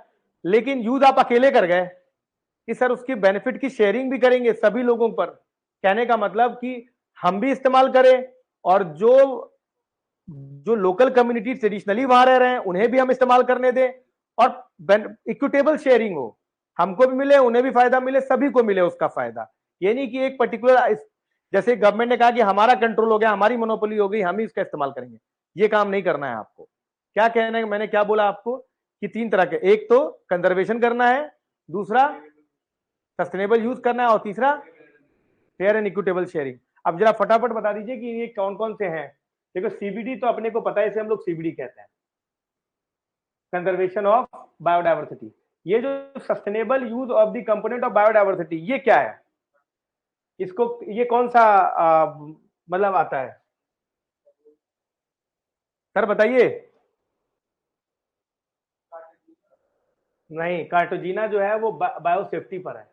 Speaker 1: लेकिन यूज आप अकेले कर गए कि सर उसकी बेनिफिट की शेयरिंग भी करेंगे सभी लोगों पर। कहने का मतलब कि हम भी इस्तेमाल करें और जो जो लोकल कम्युनिटी ट्रेडिशनली वहां रह रहे हैं उन्हें भी हम इस्तेमाल करने दें, और इक्विटेबल शेयरिंग हो, हमको भी मिले उन्हें भी फायदा मिले, सभी को मिले उसका फायदा। ये नहीं कि एक पर्टिकुलर, जैसे गवर्नमेंट ने कहा कि हमारा कंट्रोल हो गया, हमारी मोनोपोली हो गई, हम ही इसका इस्तेमाल करेंगे, ये काम नहीं करना है आपको। क्या कहना है, मैंने क्या बोला आपको कि तीन तरह के, एक तो कंजर्वेशन करना है, दूसरा सस्टेनेबल यूज करना है, और तीसरा फेयर एंड इक्विटेबल शेयरिंग। अब जरा फटाफट बता दीजिए कि ये कौन कौन से हैं। देखो सीबीडी तो अपने को पता है, इसे हम लोग सीबीडी कहते हैं, कंजर्वेशन ऑफ बायोडायवर्सिटी। ये जो sustainable use of the component of biodiversity, ये क्या है, इसको ये कौन सा मतलब आता है सर बताइए। नहीं, कार्टोजीना जो है वो बायोसेफ्टी पर है,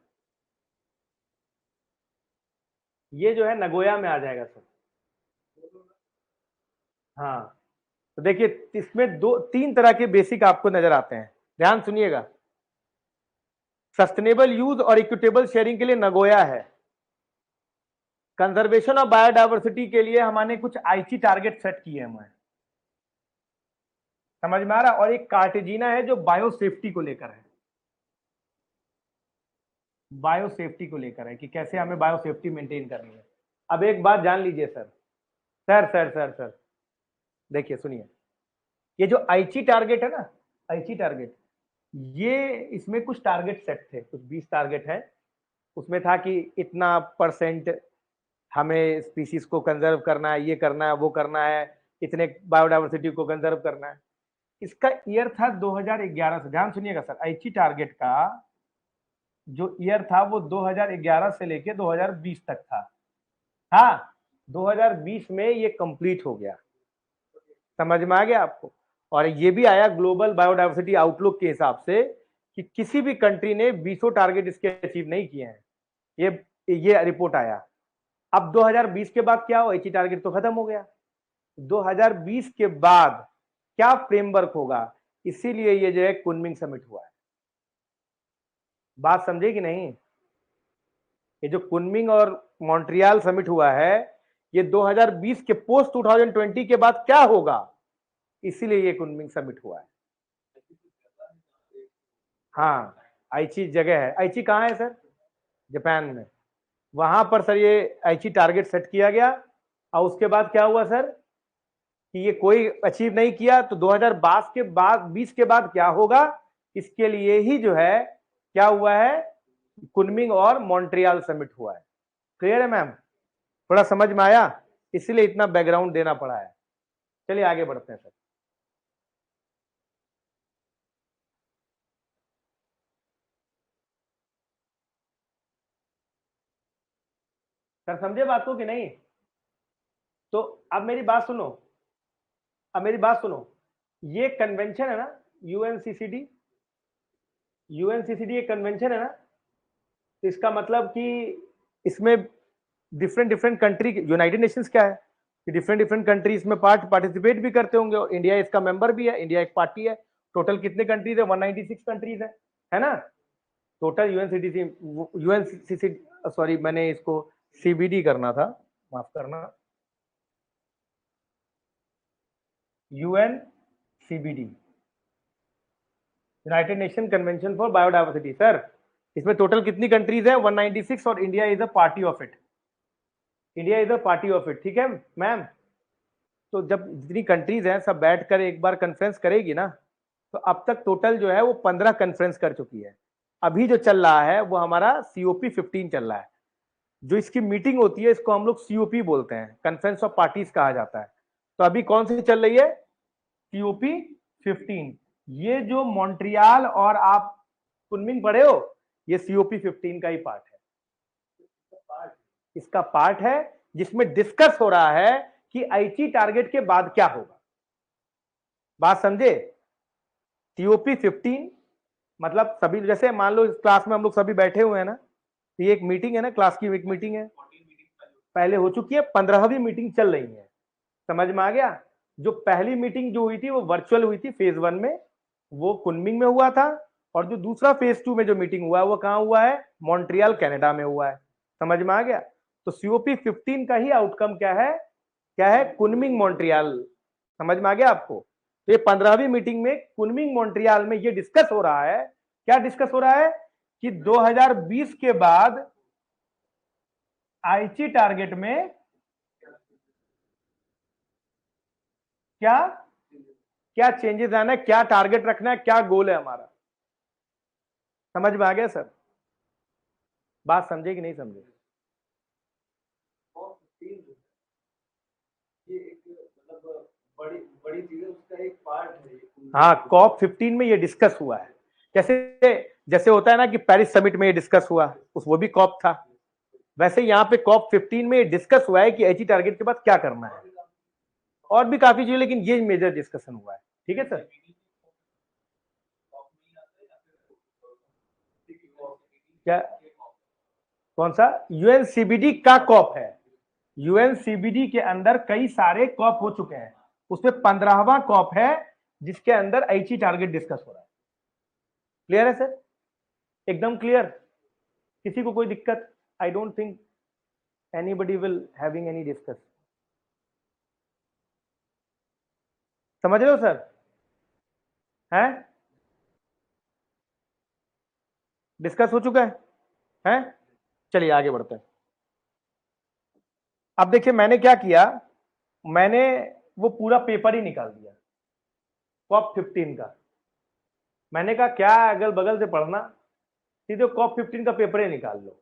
Speaker 1: ये जो है नगोया में आ जाएगा सर। हाँ, तो देखिए इसमें दो तीन तरह के बेसिक आपको नजर आते हैं, ध्यान सुनिएगा। सस्टेनेबल यूज और इक्विटेबल शेयरिंग के लिए नगोया है, कंजर्वेशन ऑफ बायोडायवर्सिटी के लिए हमने कुछ आईची टारगेट सेट किए हैं, समझ में आ रहा, और एक कार्टेजिना है जो बायोसेफ्टी को लेकर है, बायोसेफ्टी को लेकर है कि कैसे हमें बायोसेफ्टी मेंटेन करनी है। अब एक बात जान लीजिए सर, सर देखिए सुनिए, ये जो आईची टारगेट है ना, आईची टारगेट, ये इसमें कुछ टारगेट सेट थे, कुछ 20 टारगेट है। उसमें था कि इतना परसेंट हमें स्पीसीज को कंजर्व करना है, ये करना है, वो करना है, इतने बायोडायवर्सिटी को कंजर्व करना है। इसका ईयर था 2011 से, ध्यान सुनिएगा सर, आईची टारगेट का जो ईयर था वो 2011 से लेके 2020 तक था। हाँ, 2020 में ये कंप्लीट हो गया, समझ में आ गया आपको। और ये भी आया ग्लोबल बायोडायवर्सिटी आउटलुक के हिसाब से कि किसी भी कंट्री ने 20 टारगेट इसके अचीव नहीं किए हैं, ये रिपोर्ट आया। अब 2020 के बाद क्या हो, एच टारगेट तो खत्म हो गया, 2020 के बाद क्या फ्रेमवर्क होगा, इसीलिए ये जो है कुनमिंग समिट हुआ है। बात समझे कि नहीं। ये जो कुनमिंग और मॉन्ट्रियल समिट हुआ है, ये 2020 के पोस्ट 2020 के बाद क्या होगा, इसीलिए ये कुनमिंग समिट हुआ है। हाँ, आईची जगह है, आईची कहाँ है सर, जापान में। वहां पर सर ये आईची टारगेट सेट किया गया, और उसके बाद क्या हुआ सर, कि ये कोई अचीव नहीं किया तो 2020 के बाद क्या होगा, इसके लिए ही जो है क्या हुआ है, कुनमिंग और मॉन्ट्रियल समिट हुआ है। क्लियर है मैम? थोड़ा समझ में आया, इसलिए इतना बैकग्राउंड देना पड़ा है। चलिए आगे बढ़ते हैं सर। सर समझे बात को कि नहीं? तो अब मेरी बात सुनो, ये कन्वेंशन है ना, यूएनसीसीडी, एक कन्वेंशन है ना, तो इसका मतलब कि इसमें different different country, United Nations क्या है कि डिफरेंट डिफरेंट कंट्री इसमें पार्टिसिपेट भी करते होंगे, और इंडिया इसका मेंबर भी है, इंडिया एक पार्टी है। टोटल कितने कंट्रीज है? 196 कंट्रीज है ना टोटल। यूएनसीसी, सॉरी मैंने इसको सीबीडी करना था, माफ करना, UNCBD, united nation convention for biodiversity. Sir इसमें टोटल कितनी कंट्रीज है? 196, और India is a party of it. India is a party of it, ठीक है मैम? तो जब जितनी कंट्रीज हैं सब बैठकर एक बार कॉन्फ्रेंस करेगी ना, तो अब तक टोटल जो है वो 15 कॉन्फ्रेंस कर चुकी है। अभी जो चल रहा है वो हमारा COP 15 चल रहा है। जो इसकी मीटिंग होती है इसको हम लोग COP बोलते हैं, कॉन्फ्रेंस ऑफ पार्टीज कहा जाता है। तो अभी कौन सी चल रही है? COP 15। ये जो मॉन्ट्रियल और आप कुनमिंग पढ़े हो, ये COP 15 का ही पार्ट है, इसका पार्ट है, जिसमें डिस्कस हो रहा है कि आईची टारगेट के बाद क्या होगा। बात समझे? COP 15 मतलब सभी, जैसे मान लो इस क्लास में हम लोग सभी बैठे हुए हैं ना, तो ये एक मीटिंग है ना, क्लास की एक मीटिंग है, पहले हो चुकी है, 15वीं मीटिंग चल रही है। समझ में आ गया? जो पहली मीटिंग जो हुई थी वो वर्चुअल हुई थी फेज 1 में, वो कुनमिंग में हुआ था, और जो दूसरा फेज 2 में जो मीटिंग हुआ है वो कहां हुआ है? मॉन्ट्रियल कनाडा में हुआ है। समझ में आ गया? तो COP 15 का ही आउटकम क्या है? क्या है? Kunming Montreal. समझ में आ गया आपको? तो ये 15वीं मीटिंग में कुनमिंग मॉन्ट्रियल में ये डिस्कस हो रहा है, क्या डिस्कस हो रहा है कि 2020 के बाद आईची टारगेट में क्या क्या चेंजेस आना है, क्या टारगेट रखना है, क्या गोल है हमारा। समझ में आ गया सर? बात समझे कि नहीं समझे? बड़ी बड़ी चीज है, उसका एक पार्ट है। हाँ, COP 15 में ये डिस्कस हुआ है। जैसे जैसे होता है ना कि पेरिस समिट में ये डिस्कस हुआ, उस वो भी COP था, वैसे यहाँ पे COP 15 में ये डिस्कस हुआ है कि एची टारगेट के बाद क्या करना है, और भी काफी चीजें, लेकिन ये मेजर डिस्कशन हुआ है। ठीक है सर? क्या? कौन सा? यूएनसीबीडी का COP है। यूएनसीबीडी के अंदर कई सारे COP हो चुके हैं, उसमें 15वां COP है जिसके अंदर आईची टारगेट डिस्कस हो रहा है। क्लियर है सर? एकदम क्लियर? किसी को कोई दिक्कत? I don't think anybody will having any discuss. समझ रहे हो सर? हैं? डिस्कस हो चुका है? हैं? चलिए आगे बढ़ते हैं। अब देखिए मैंने क्या किया, मैंने वो पूरा पेपर ही निकाल दिया COP 15 का। मैंने कहा क्या अगल बगल से पढ़ना, सीधे COP 15 का पेपर ही निकाल लो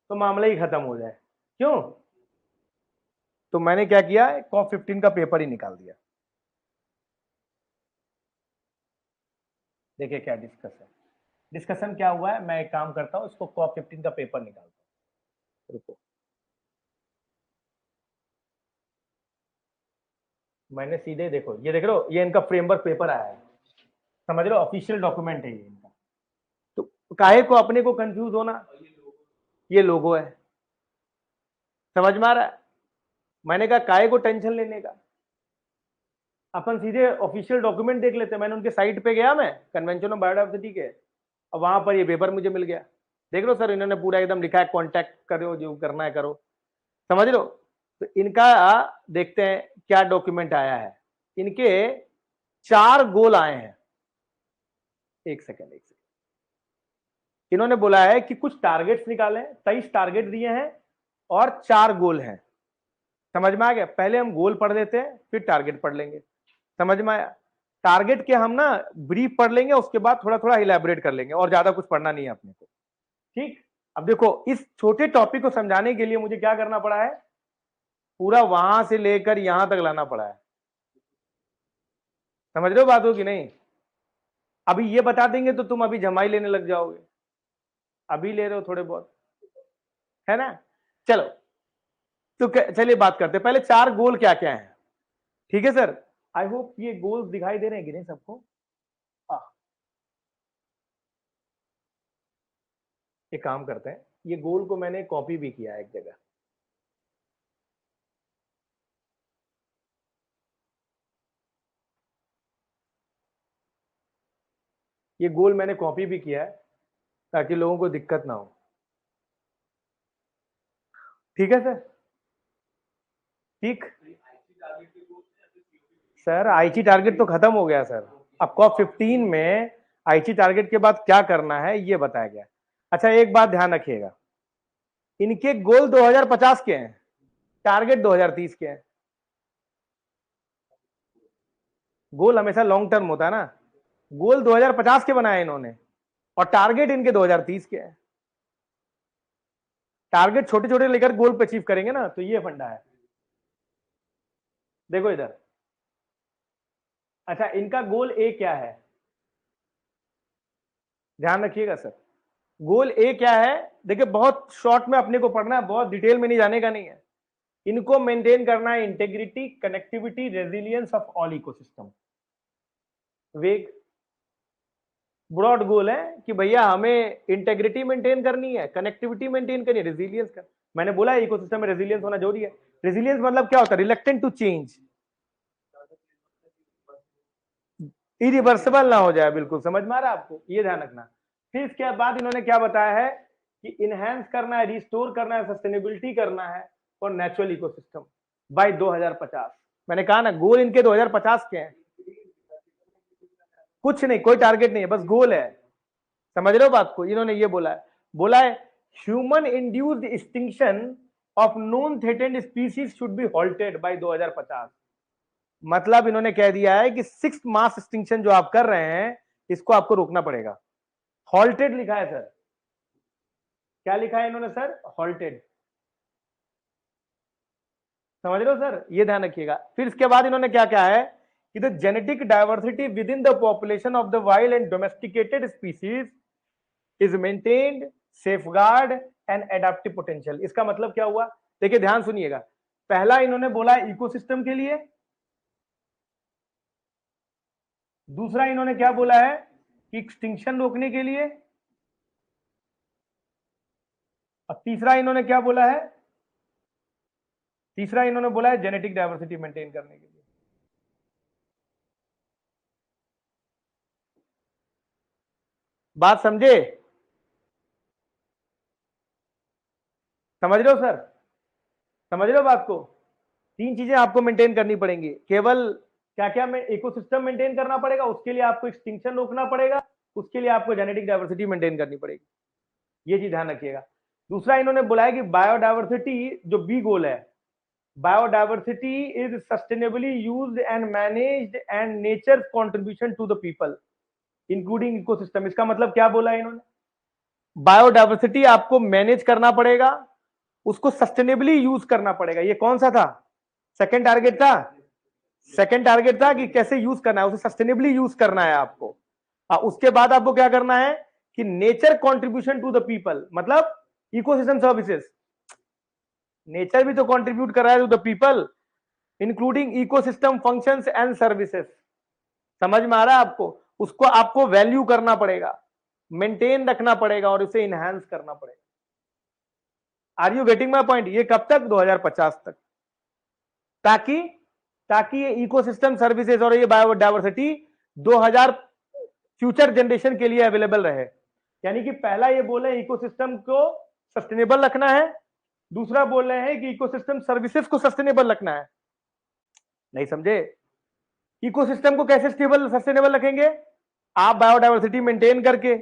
Speaker 1: तो मामला ही खत्म हो जाए। क्यों? तो मैंने क्या किया, COP 15 का पेपर ही निकाल दिया। देखिए क्या डिस्कशन क्या हुआ है। मैं एक काम करता हूं, इसको COP 15 का पेपर निकालता हूं, रुको। मैंने सीधे, देखो ये देख रहे हो, ये इनका फ्रेमवर्क पेपर आया है, समझ रहे हो, ऑफिशियल डॉक्यूमेंट है ये इनका। तो काहे को अपने को कंफ्यूज होना, ये लोगो है। समझ में आ रहा है? मैंने कहा काहे को टेंशन लेने का, अपन सीधे ऑफिशियल डॉक्यूमेंट देख लेते हैं। मैंने उनके साइट पे गया, मैं कन्वेंशन ऑफ बायोडाइवर्सिटी के, और वहां पर ये पेपर मुझे मिल गया। देख लो सर, इन्होंने पूरा एकदम लिखा है, कॉन्टैक्ट करो जो करना है करो। समझ लो? तो इनका देखते हैं क्या डॉक्यूमेंट आया है। इनके 4 गोल आए हैं। एक सेकेंड इन्होंने बोला है कि कुछ टारगेट्स निकालें, 23 टारगेट दिए हैं और 4 गोल हैं। समझ में आ गया? पहले हम गोल पढ़ लेते हैं, फिर टारगेट पढ़ लेंगे। समझ में आया? टारगेट के हम ना ब्रीफ पढ़ लेंगे, उसके बाद थोड़ा थोड़ा इलैबोरेट कर लेंगे, और ज्यादा कुछ पढ़ना नहीं है अपने को। ठीक, अब देखो इस छोटे टॉपिक को समझाने के लिए मुझे क्या करना पड़ा है, पूरा वहां से लेकर यहां तक लाना पड़ा है। समझ रहे हो बात हो कि नहीं? अभी ये बता देंगे तो तुम अभी जमाई लेने लग जाओगे, अभी ले रहे हो थोड़े बहुत, है ना? चलो तो चलिए बात करते हैं पहले 4 गोल क्या क्या है। ठीक है सर, आई होप ये गोल्स दिखाई दे रहे हैं कि नहीं सबको? एक काम करते हैं, ये गोल को मैंने कॉपी भी किया है एक जगह। ये गोल मैंने कॉपी भी किया है ताकि लोगों को दिक्कत ना हो। ठीक है सर? ठीक सर, आईटी टारगेट तो खत्म हो गया सर। अब कॉप 15 में आईटी टारगेट के बाद क्या करना है ये बताया गया। अच्छा एक बात ध्यान रखिएगा, इनके गोल 2050 के हैं, टारगेट 2030 के हैं। गोल हमेशा लॉन्ग टर्म होता है ना, गोल 2050 के बनाए इन्होंने और टारगेट इनके 2030 के हैं। टारगेट छोटे छोटे लेकर गोल पे अचीव करेंगे ना, तो ये फंडा है। देखो इधर, अच्छा इनका गोल ए क्या है, ध्यान रखिएगा सर। गोल ए क्या है, देखिए बहुत शॉर्ट में अपने को पढ़ना है, बहुत डिटेल में नहीं जाने का नहीं है। इनको मेंटेन करना है integrity, connectivity, resilience of all ecosystem. वेग ब्रॉड गोल है कि भैया हमें इंटेग्रिटी मेंटेन करनी है, कनेक्टिविटी मेंटेन करनी है, रेजिलियंस कर। मैंने बोला है इकोसिस्टम में रेजिलियंस होना जरूरी है। रेजिलियंस मतलब क्या होता है? रिलेक्टेंट टू चेंज, इरिवर्सिबल ना हो जाए। बिल्कुल समझ में आ रहा है आपको, ये ध्यान रखना। फिर इसके बाद इन्होंने क्या बताया है कि इनहेंस करना है, रिस्टोर करना है, सस्टेनेबिलिटी करना है फॉर नेचुरल इकोसिस्टम बाय 2050। मैंने कहा ना गोल इनके 2050 के हैं। कुछ नहीं, कोई टारगेट नहीं है, बस गोल है। समझ रहे हो बात को? इन्होंने ये बोला है human induced extinction of non threatened species should be halted by 2050। मतलब इन्होंने कह दिया है कि 6th मास एक्सटिंक्शन जो आप कर रहे हैं इसको आपको रोकना पड़ेगा। हॉल्टेड लिखा है सर, क्या लिखा है इन्होंने सर? हॉल्टेड। समझ रहे हो सर? ये ध्यान रखिएगा। फिर इसके बाद इन्होंने क्या कहा है कि the genetic diversity with in the population of the wild and domesticated species is maintained, safeguard and adaptive potential. इसका मतलब क्या हुआ? देखिए ध्यान सुनिएगा, पहला इन्होंने बोला इकोसिस्टम के लिए, दूसरा इन्होंने क्या बोला है कि एक्सटिंक्शन रोकने के लिए, और तीसरा इन्होंने क्या बोला है? तीसरा इन्होंने बोला है जेनेटिक डाइवर्सिटी मेंटेन करने के लिए। बात समझे? समझ रहे हो सर? समझ रहे हो बात को? 3 चीजें आपको मेंटेन करनी पड़ेंगी केवल। क्या क्या? इकोसिस्टम मेंटेन करना पड़ेगा, उसके लिए आपको एक्सटिंक्शन रोकना पड़ेगा, उसके लिए आपको जेनेटिक डाइवर्सिटी मेंटेन करनी पड़ेगी। ये चीज ध्यान रखिएगा। दूसरा इन्होंने बोला है कि बायोडाइवर्सिटी, जो बी गोल है, biodiversity is sustainably used and managed and nature contribution to the people including ecosystem. इसका मतलब क्या बोला है इन्होंने? बायोडाइवर्सिटी आपको मैनेज करना पड़ेगा, उसको सस्टेनेबली यूज करना पड़ेगा। ये कौन सा था? सेकंड टारगेट था। सेकंड टारगेट था कि कैसे यूज करना है, उसे सस्टेनेबली यूज करना है आपको। उसके बाद आपको क्या करना है कि nature contribution to the people, मतलब इकोसिस्टम सर्विसेज। नेचर भी तो कंट्रीब्यूट कर रहा है to the people including ecosystem functions and services. समझ में आ रहा है आपको? उसको आपको वैल्यू करना पड़ेगा, मेंटेन रखना पड़ेगा और उसे इनहांस करना पड़ेगा। Are you getting my point? ये कब तक? 2050 तक। ताकि ताकि ये इकोसिस्टम सर्विसेज और ये बायोडाइवर्सिटी 2000 फ्यूचर जनरेशन के लिए अवेलेबल रहे। यानी कि पहला ये बोल रहे हैं इकोसिस्टम को सस्टेनेबल रखना है, दूसरा बोल रहे हैं कि इकोसिस्टम सर्विसेज को सस्टेनेबल रखना है। नहीं समझे? इकोसिस्टम को कैसे सस्टेनेबल रखेंगे? आप बायोडाइवर्सिटी मेंटेन करके।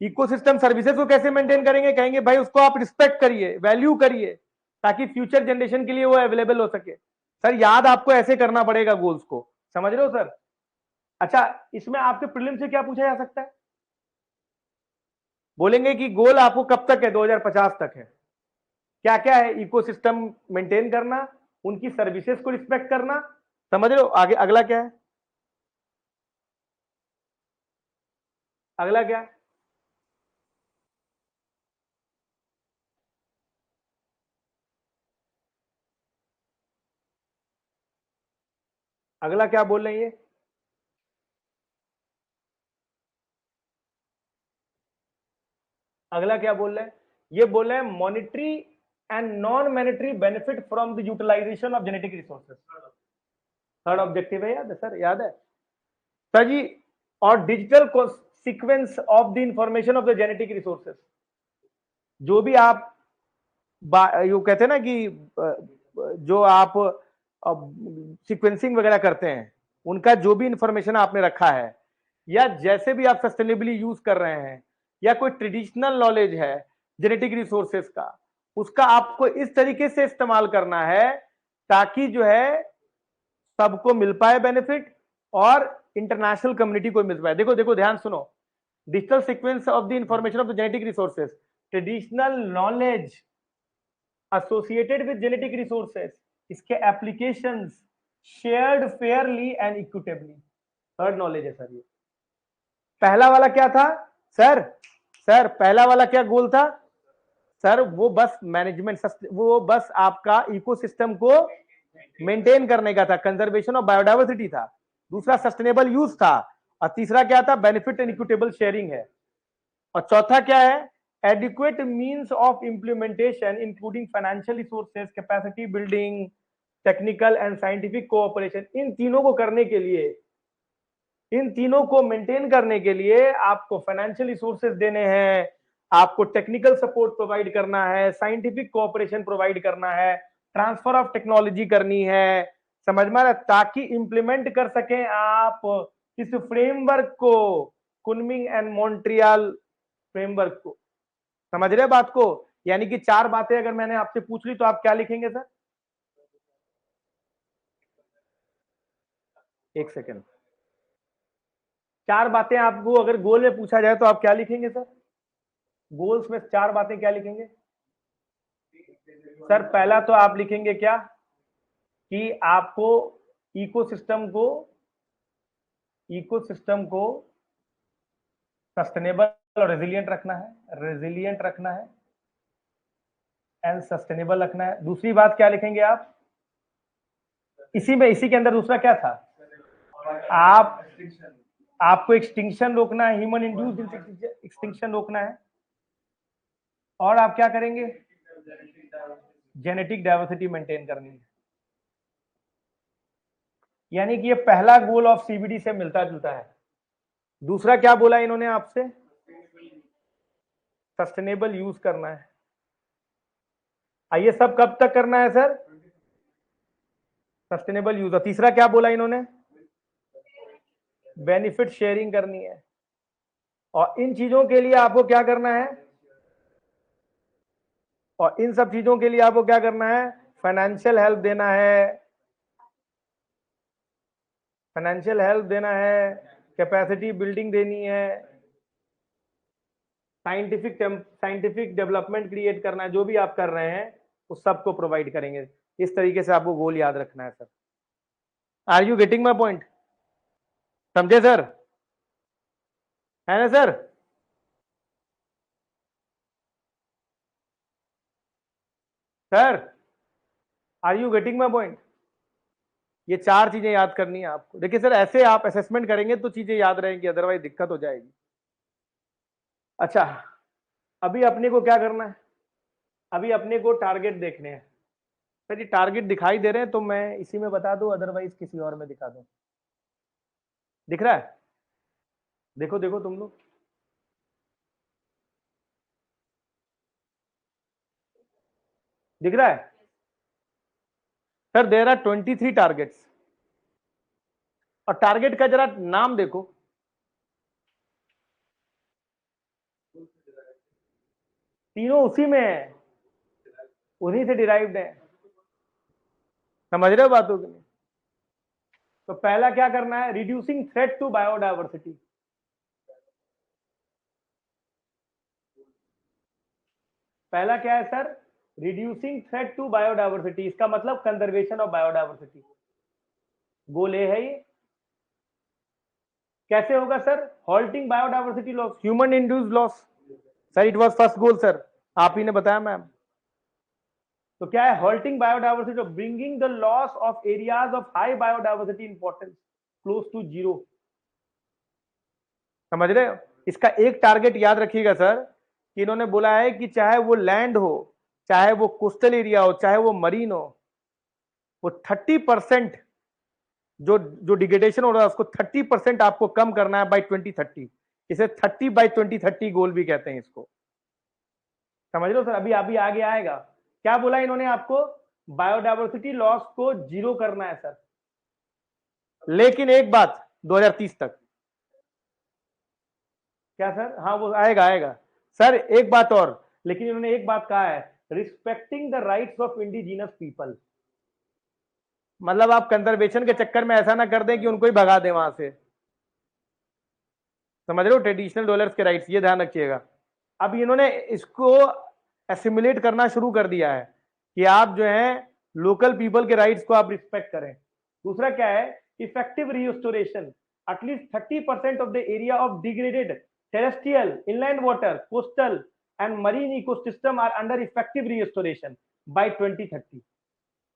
Speaker 1: इकोसिस्टम सर्विसेज को कैसे मेंटेन करेंगे? कहेंगे भाई उसको आप रिस्पेक्ट करिए, वैल्यू करिए, ताकि फ्यूचर जनरेशन के लिए वो अवेलेबल हो सके। सर याद आपको ऐसे करना पड़ेगा गोल्स को, समझ रहे हो सर? अच्छा, इसमें आपके प्रीलिम से क्या पूछा जा सकता है? बोलेंगे कि गोल आपको कब तक है? 2050 तक है। क्या क्या है? इकोसिस्टम मेंटेन करना, उनकी सर्विसेज को रिस्पेक्ट करना, समझ रहे हो? आगे अगला क्या है? अगला क्या है? अगला क्या बोल रहे हैं ये? अगला क्या बोल रहे हैं? ये बोल रहे हैं monetary and non monetary benefit from the utilization of genetic resources. Third objective है, याद है सर? याद है सर जी? और digital sequence of the information of the genetic resources. जो भी आप यू कहते हैं ना कि जो आप सीक्वेंसिंग वगैरह करते हैं, उनका जो भी इंफॉर्मेशन आपने रखा है, या जैसे भी आप सस्टेनेबली यूज कर रहे हैं, या कोई ट्रेडिशनल नॉलेज है जेनेटिक रिसोर्सेज का, उसका आपको इस तरीके से इस्तेमाल करना है ताकि जो है सबको मिल पाए बेनिफिट और इंटरनेशनल कम्युनिटी को मिल पाए। देखो देखो, ध्यान सुनो। Digital sequence of the information of the genetic resources, traditional knowledge associated with genetic resources, इसके applications shared fairly and equitably। Third knowledge है सर ये। पहला वाला क्या था सर? सर पहला वाला क्या गोल था सर? वो बस मैनेजमेंट, वो बस आपका इकोसिस्टम को मेंटेन करने का था, कंजर्वेशन ऑफ बायोडाइवर्सिटी था। दूसरा सस्टेनेबल यूज था, और तीसरा क्या था? बेनिफिट एंड इक्विटेबल शेयरिंग है। और चौथा क्या है? adequate means of implementation including financial resources, capacity building, technical and scientific cooperation। इन तीनों को करने के लिए, इन तीनों को मेंटेन करने के लिए आपको फाइनेंशियल रिसोर्सेज देने हैं, आपको टेक्निकल सपोर्ट प्रोवाइड करना है, साइंटिफिक कोऑपरेशन प्रोवाइड करना है, ट्रांसफर ऑफ टेक्नोलॉजी करनी है, समझ में आ रहा है? ताकि इंप्लीमेंट कर सकें आप इस फ्रेमवर्क को, कुनमिंग एंड मॉन्ट्रियल फ्रेमवर्क को। समझ रहे बात को? यानी कि चार बातें अगर मैंने आपसे पूछ ली तो आप क्या लिखेंगे सर? एक सेकेंड। चार बातें आपको अगर गोल में पूछा जाए तो आप क्या लिखेंगे सर? गोल्स में चार बातें क्या लिखेंगे सर? पहला तो आप लिखेंगे क्या कि आपको इकोसिस्टम को, इकोसिस्टम को सस्टेनेबल और रेजिलिएंट रखना है, रेजिलिएंट रखना है एंड सस्टेनेबल रखना है। दूसरी बात क्या लिखेंगे आप इसी में? इसी के अंदर दूसरा क्या था? आप आपको एक्सटिंक्शन रोकना है, ह्यूमन इंड्यूस्ड एक्सटिंक्शन रोकना है। और आप क्या करेंगे? जेनेटिक डाइवर्सिटी मेंटेन करनी है। यानी कि ये पहला गोल ऑफ सीबीडी से मिलता जुलता है। दूसरा क्या बोला इन्होंने आपसे? सस्टेनेबल यूज करना है। आइए, सब कब तक करना है सर? Sustainable use. और तीसरा क्या बोला इन्होंने? बेनिफिट शेयरिंग करनी है। और इन चीजों के लिए आपको क्या करना है? और इन सब चीजों के लिए आपको क्या करना है? फाइनेंशियल हेल्प देना है, फाइनेंशियल हेल्प देना है, कैपेसिटी बिल्डिंग देनी है, साइंटिफिक डेवलपमेंट क्रिएट करना है। जो भी आप कर रहे हैं उस सबको प्रोवाइड करेंगे। इस तरीके से आपको गोल याद रखना है sir. Are you getting my point? समझे सर? है ना sir? Sir are you getting my point? ये चार चीजें याद करनी है आपको। देखिए सर, ऐसे आप असेसमेंट करेंगे तो चीजें याद रहेंगी, अदरवाइज दिक्कत हो जाएगी। अच्छा, अभी अपने को क्या करना है? अभी अपने को टारगेट देखने हैं। सर ये टारगेट दिखाई दे रहे हैं तो मैं इसी में बता दूं, अदरवाइज किसी और में दिखा दूं। दिख रहा है? देखो देखो तुम लोग, दिख रहा है? Sir there are 23 targets. और टारगेट का जरा नाम देखो। तीनों उसी में है। उन्हीं से डिराइव्ड है। समझ रहे हो बातों की नहीं? तो पहला क्या करना है, रिड्यूसिंग थ्रेट टू बायोडायवर्सिटी। पहला क्या है sir, reducing threat to biodiversity, इसका मतलब conservation of biodiversity, goal A है ये। कैसे होगा sir, halting biodiversity loss, human induced loss. Sir it was first goal sir, आप ही ने बताया मैम। तो क्या है, halting biodiversity, bringing the loss of areas of high biodiversity importance close to zero. समझ रहे हो? इसका एक टारगेट याद रखिएगा सर, कि इन्होंने बोला है कि चाहे वो लैंड हो, चाहे वो कोस्टल एरिया हो, चाहे वो मरीन हो, वो 30% जो जो डिग्रेडेशन हो रहा है उसको 30% आपको कम करना है बाय 2030। इसे 30/2030 गोल भी कहते हैं इसको। समझ लो सर, अभी अभी आगे आएगा। क्या बोला इन्होंने आपको, बायोडायवर्सिटी लॉस को जीरो करना है सर, लेकिन एक बात 2030 तक। क्या सर, हाँ वो आएगा आएगा सर, एक बात और, लेकिन इन्होंने एक बात कहा है, respecting the rights of indigenous people. मतलब आप कंजर्वेशन के चक्कर में ऐसा ना कर दें कि उनको ही भगा दें वहां से। समझ रहे हो, ट्रेडिशनल डॉलर्स के राइट्स, ये ध्यान रखिएगा। अब इन्होंने इसको एसिमुलेट करना शुरू कर दिया है कि आप जो है लोकल पीपल के राइट्स को आप रिस्पेक्ट करें। दूसरा क्या है, effective restoration, at least 30% of the area of degraded terrestrial, inland water, coastal and marine ecosystem are under effective restoration by 2030।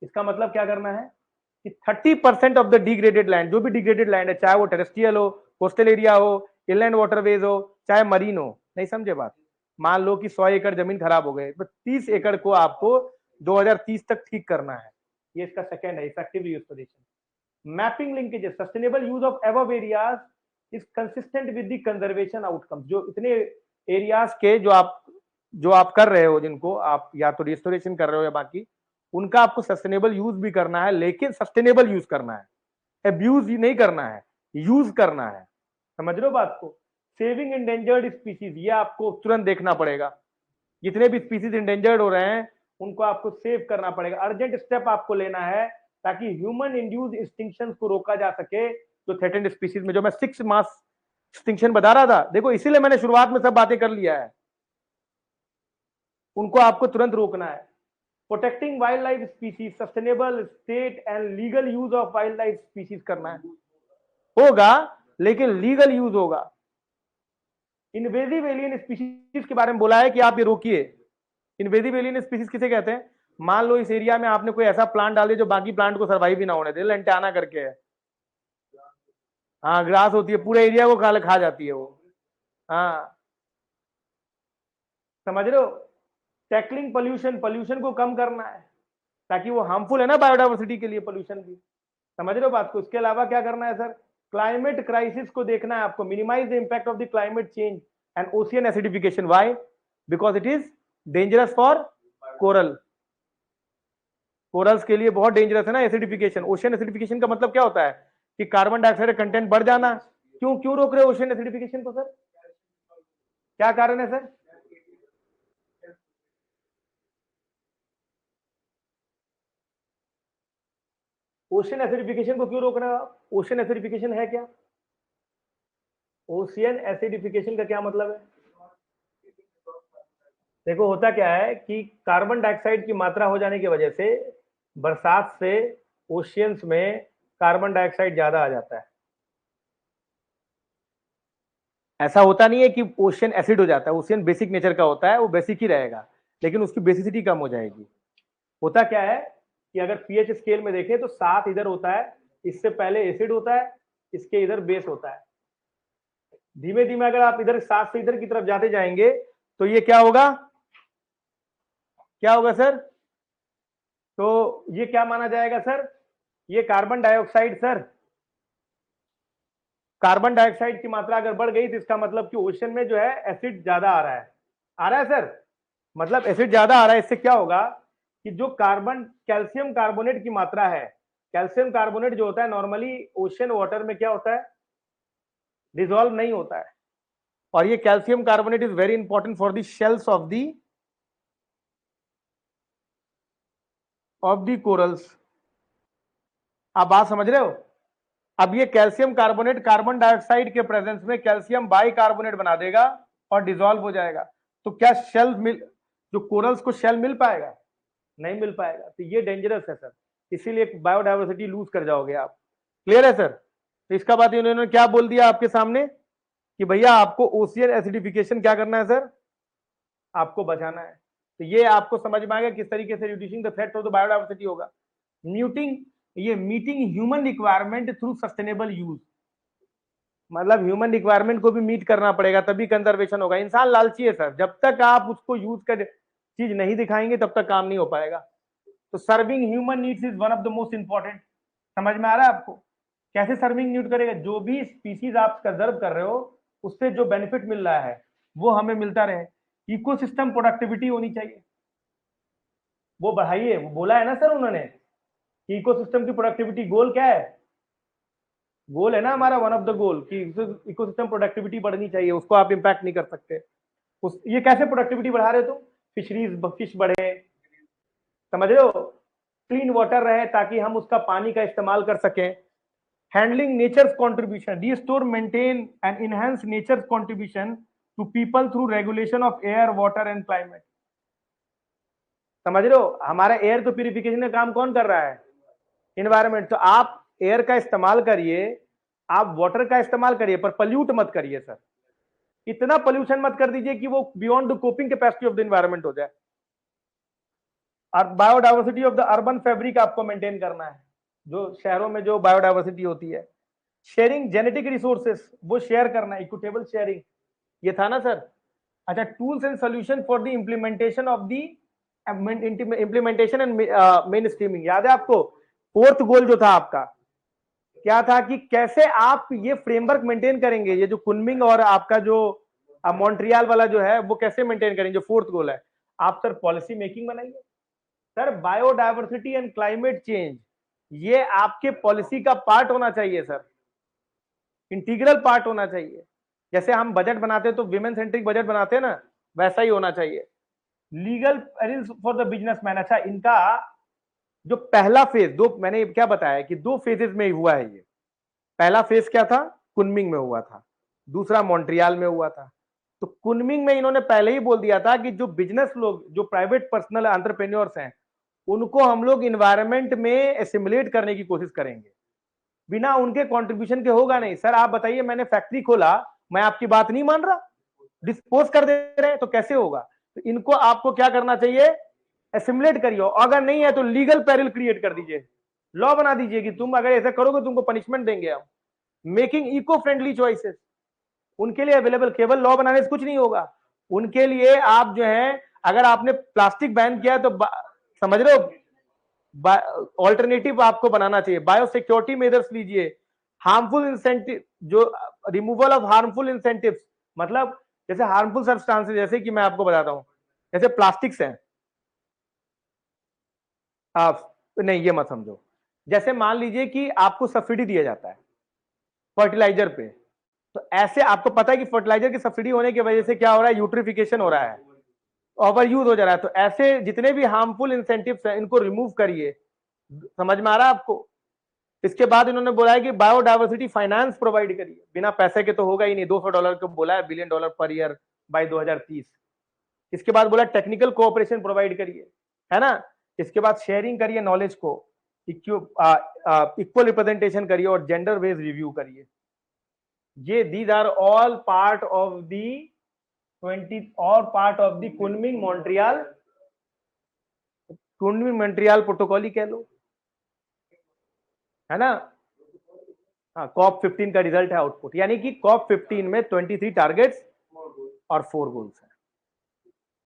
Speaker 1: इसका मतलब क्या करना है कि 30% ऑफ द डिग्रेडेड लैंड, जो भी डिग्रेडेड लैंड है, चाहे वो टेरेस्ट्रियल हो, कोस्टल एरिया हो, इनलैंड वाटरवेज हो, चाहे मरीन हो, नहीं समझे बात। मान लो कि 100 एकड़ जमीन खराब हो गई, तो 30 एकड़ को आपको 2030 तक ठीक करना है। ये इसका सेकंड है, effective restoration. Mapping linkages, sustainable use of above areas is consistent with the conservation outcomes. जो इतने एरियाज के जो आप कर रहे हो, जिनको आप या तो रिस्टोरेशन कर रहे हो या बाकी, उनका आपको सस्टेनेबल यूज भी करना है, लेकिन सस्टेनेबल यूज करना है, एब्यूज नहीं करना है, यूज करना है। समझ रहे हो बात को। सेविंग इंडेंजर्ड स्पीसीज, ये आपको तुरंत देखना पड़ेगा, जितने भी स्पीसीज इंडेंजर्ड हो रहे हैं उनको आपको सेव करना पड़ेगा, अर्जेंट स्टेप आपको लेना है, ताकि ह्यूमन इंड्यूस्ड एक्सटिंक्शन को रोका जा सके। जो थ्रेटेंड स्पीसीज में, जो मैं 6 मास एक्सटिंक्शन बता रहा था, देखो इसीलिए मैंने शुरुआत में सब बातें कर लिया है, उनको आपको तुरंत रोकना है। Protecting wild life species, sustainable state and legal use of wild life species करना है, होगा लेकिन लीगल यूज होगा। इन्वेजिव एलियन स्पीसीज के बारे में बोला है कि आप ये रोकिए। इन्वेजिव एलियन स्पीसीज किसे कहते हैं, मान लो इस एरिया में आपने कोई ऐसा प्लांट डाल दिया जो बाकी प्लांट को सर्वाइव ही ना होने दे, लेंटाना करके है, हाँ ग्रास होती है, पूरे एरिया को खा जाती है वो। हाँ समझ रहे हो, टैकलिंग पोल्यूशन, पोल्यूशन को कम करना है, ताकि वो हार्मफुल है ना बायोडाइवर्सिटी के लिए पोल्यूशन भी। समझ रहे हो बात को। इसके अलावा क्या करना है सर, क्लाइमेट क्राइसिस को देखना है आपको, minimize the impact of the climate change and ocean acidification. Why, because it is dangerous for coral. Corals के लिए बहुत डेंजरस है ना एसिडिफिकेशन। ओशियन एसिडिफिकेशन का मतलब क्या होता है कि कार्बन डाइऑक्साइड कंटेंट बढ़ जाना। क्यों क्यों रोक रहे हो ओशियन एसिडिफिकेशन को सर, क्या कारण है सर? ओशियन एसिडिफिकेशन को क्यों रोक रहे हो आप? ओशियन एसिडिफिकेशन है क्या? ओशियन एसिडिफिकेशन का क्या मतलब है? देखो होता क्या है कि कार्बन डाइऑक्साइड की मात्रा हो जाने की वजह से बरसात से ओशियंस में कार्बन डाइऑक्साइड ज्यादा आ जाता है। ऐसा होता नहीं है कि ओशियन एसिड हो जाता है, ओशियन बेसिक नेचर का होता है, वो बेसिक ही रहेगा, लेकिन उसकी बेसिसिटी कम हो जाएगी। होता क्या है कि अगर पीएच स्केल में देखें तो 7 इधर होता है, इससे पहले एसिड होता है, इसके इधर बेस होता है। धीमे धीमे अगर आप इधर 7 से इधर की तरफ जाते जाएंगे तो ये क्या होगा, क्या होगा सर? तो ये क्या माना जाएगा सर, ये carbon dioxide sir, carbon dioxide की मात्रा अगर बढ़ गई तो इसका मतलब कि ओशन में जो है एसिड ज्यादा आ रहा है। आ रहा है सर, मतलब एसिड ज्यादा आ रहा है, इससे क्या होगा कि जो कार्बन कैल्शियम कार्बोनेट की मात्रा है, कैल्शियम कार्बोनेट जो होता है नॉर्मली ओशन वाटर में क्या होता है, डिजोल्व नहीं होता है। और ये calcium carbonate is very important for the shells of the of the corals. आप बात समझ रहे हो? अब ये कैल्शियम कार्बोनेट कार्बन डाइऑक्साइड के प्रेजेंस में कैल्शियम बाइकार्बोनेट बना देगा और डिसॉल्व हो जाएगा। तो क्या शेल मिल, जो कोरल्स को शेल मिल पाएगा? नहीं मिल पाएगा। तो ये डेंजरस है सर, इसीलिए बायोडाइवर्सिटी लूज कर जाओगे आप। क्लियर है सर? तो इसका बाद इन्होंने क्या बोल दिया आपके सामने कि भैया आपको ओशियन एसिडिफिकेशन क्या करना है सर? आपको बचाना है। तो ये आपको समझ में आएगा किस तरीके से reducing the threat of the biodiversity होगा। Meeting human requirement through sustainable use, मतलब ह्यूमन रिक्वायरमेंट को भी मीट करना पड़ेगा तभी कंजर्वेशन होगा। इंसान लालची है सर, जब तक आप उसको यूज कर चीज नहीं दिखाएंगे तब तक काम नहीं हो पाएगा। तो serving human needs is one of the most important. समझ में आ रहा है आपको? कैसे सर्विंग नीड करेगा? जो भी स्पीसीज आप कंजर्व कर रहे हो उससे जो बेनिफिट मिल रहा है वो हमें मिलता रहे। इकोसिस्टम प्रोडक्टिविटी होनी चाहिए, वो बढ़ाइए। वो बोला है ना सर उन्होंने कि इकोसिस्टम की प्रोडक्टिविटी गोल क्या है? गोल है ना हमारा, वन ऑफ द गोल कि इकोसिस्टम प्रोडक्टिविटी बढ़नी चाहिए, उसको आप इंपैक्ट नहीं कर सकते। ये कैसे प्रोडक्टिविटी बढ़ा रहे हो? फिशरीज, फिश बढ़े, समझ रहे हो? क्लीन वाटर रहे ताकि हम उसका पानी का इस्तेमाल कर सकें। Handling nature's contribution, restore, maintain and enhance nature's contribution to people through regulation of air, water and climate. समझ रहे हो? हमारा एयर तो प्यूरिफिकेशन का काम कौन कर रहा है? इन्वायरमेंट। तो आप एयर का इस्तेमाल करिए, आप वाटर का इस्तेमाल करिए, पर पल्यूट मत करिए सर। इतना पोल्यूशन मत कर दीजिए कि वो beyond the coping capacity of the environment हो जाए। और biodiversity of the urban fabric आपको मेंटेन करना है, जो शहरों में जो बायोडाइवर्सिटी होती है। शेयरिंग जेनेटिक रिसोर्सेस, वो शेयर करना है, इक्विटेबल शेयरिंग, ये था ना सर? अच्छा, tools and solution for the implementation of the implementation and main streaming, याद है आपको? फोर्थ गोल जो था आपका क्या था कि कैसे आप ये फ्रेमवर्क मेंटेन करेंगे, ये जो कुनमिंग और आपका जो मॉन्ट्रियल वाला जो है वो कैसे मेंटेन करेंगे, जो फोर्थ गोल है। आप सर पॉलिसी मेकिंग बनाइए sir. Biodiversity and climate change ये आपके पॉलिसी का पार्ट होना चाहिए सर, इंटीग्रल पार्ट होना चाहिए। जैसे हम बजट बनाते हैं तो विमेन सेंट्रिक बजट बनाते हैं ना, वैसा ही होना चाहिए। Legal arils for the businessman. अच्छा, इनका जो पहला फेज, दो मैंने क्या बताया कि दो फेजेस में हुआ है ये। पहला फेज क्या था? कुनमिंग में हुआ था, दूसरा मॉन्ट्रियल में हुआ था। तो कुनमिंग में इन्होंने पहले ही बोल दिया था कि जो बिजनेस लोग, जो प्राइवेट पर्सनल एंटरप्रेन्योर्स हैं, उनको हम लोग इन्वायरमेंट में एसिमुलेट करने की कोशिश करेंगे। बिना उनके कंट्रीब्यूशन के होगा नहीं। सर आप बताइए, मैंने फैक्ट्री खोला, मैं आपकी बात नहीं मान रहा, डिस्पोज कर दे रहे हैं, तो कैसे होगा? तो इनको आपको क्या करना चाहिए? एसिमुलेट करिए। अगर नहीं है तो लीगल पेरिल क्रिएट कर दीजिए, लॉ बना दीजिए कि तुम अगर ऐसा करोगे तुमको पनिशमेंट देंगे हम। मेकिंग इको फ्रेंडली चॉइसेस उनके लिए अवेलेबल, केवल लॉ बनाने से कुछ नहीं होगा। उनके लिए आप जो है, अगर आपने प्लास्टिक बैन किया तो समझ रहे हो, ऑल्टरनेटिव आपको बनाना चाहिए। बायो सिक्योरिटी मेजर्स लीजिए। हार्मफुल इंसेंटिव, जो रिमूवल ऑफ हार्मफुल इंसेंटिव्स, मतलब जैसे हार्मफुल सब्सटेंसेस, जैसे कि मैं आपको बताता हूं, जैसे प्लास्टिक्स हैं, आप नहीं ये मत समझो। जैसे मान लीजिए कि आपको सब्सिडी दिया जाता है फर्टिलाइजर पे, तो ऐसे आपको पता है कि फर्टिलाइजर की सब्सिडी होने की वजह से क्या हो रहा है? यूट्रिफिकेशन हो रहा है, ओवर यूज हो जा रहा है। तो ऐसे जितने भी हार्मफुल इंसेंटिव्स हैं इनको रिमूव करिए। समझ में आ रहा है आपको? इसके बाद इन्होंने बोला है कि बायोडाइवर्सिटी फाइनेंस प्रोवाइड करिए, बिना पैसे के तो होगा ही नहीं। $200 को बोला है, $1 बिलियन पर ईयर बाय 2030। इसके बाद बोला टेक्निकल कोऑपरेशन प्रोवाइड करिए, है ना? इसके बाद शेयरिंग करिए नॉलेज को, इक्वल रिप्रेजेंटेशन करिए और जेंडर बेस्ड रिव्यू करिए। ये these are all part of the 20 और part of the Kunming Montreal protocol ही कह लो, है ना? हाँ, कॉप 15 का रिजल्ट है आउटपुट, यानी कि कॉप 15 में 23 टारगेट्स और 4 गोल्स है।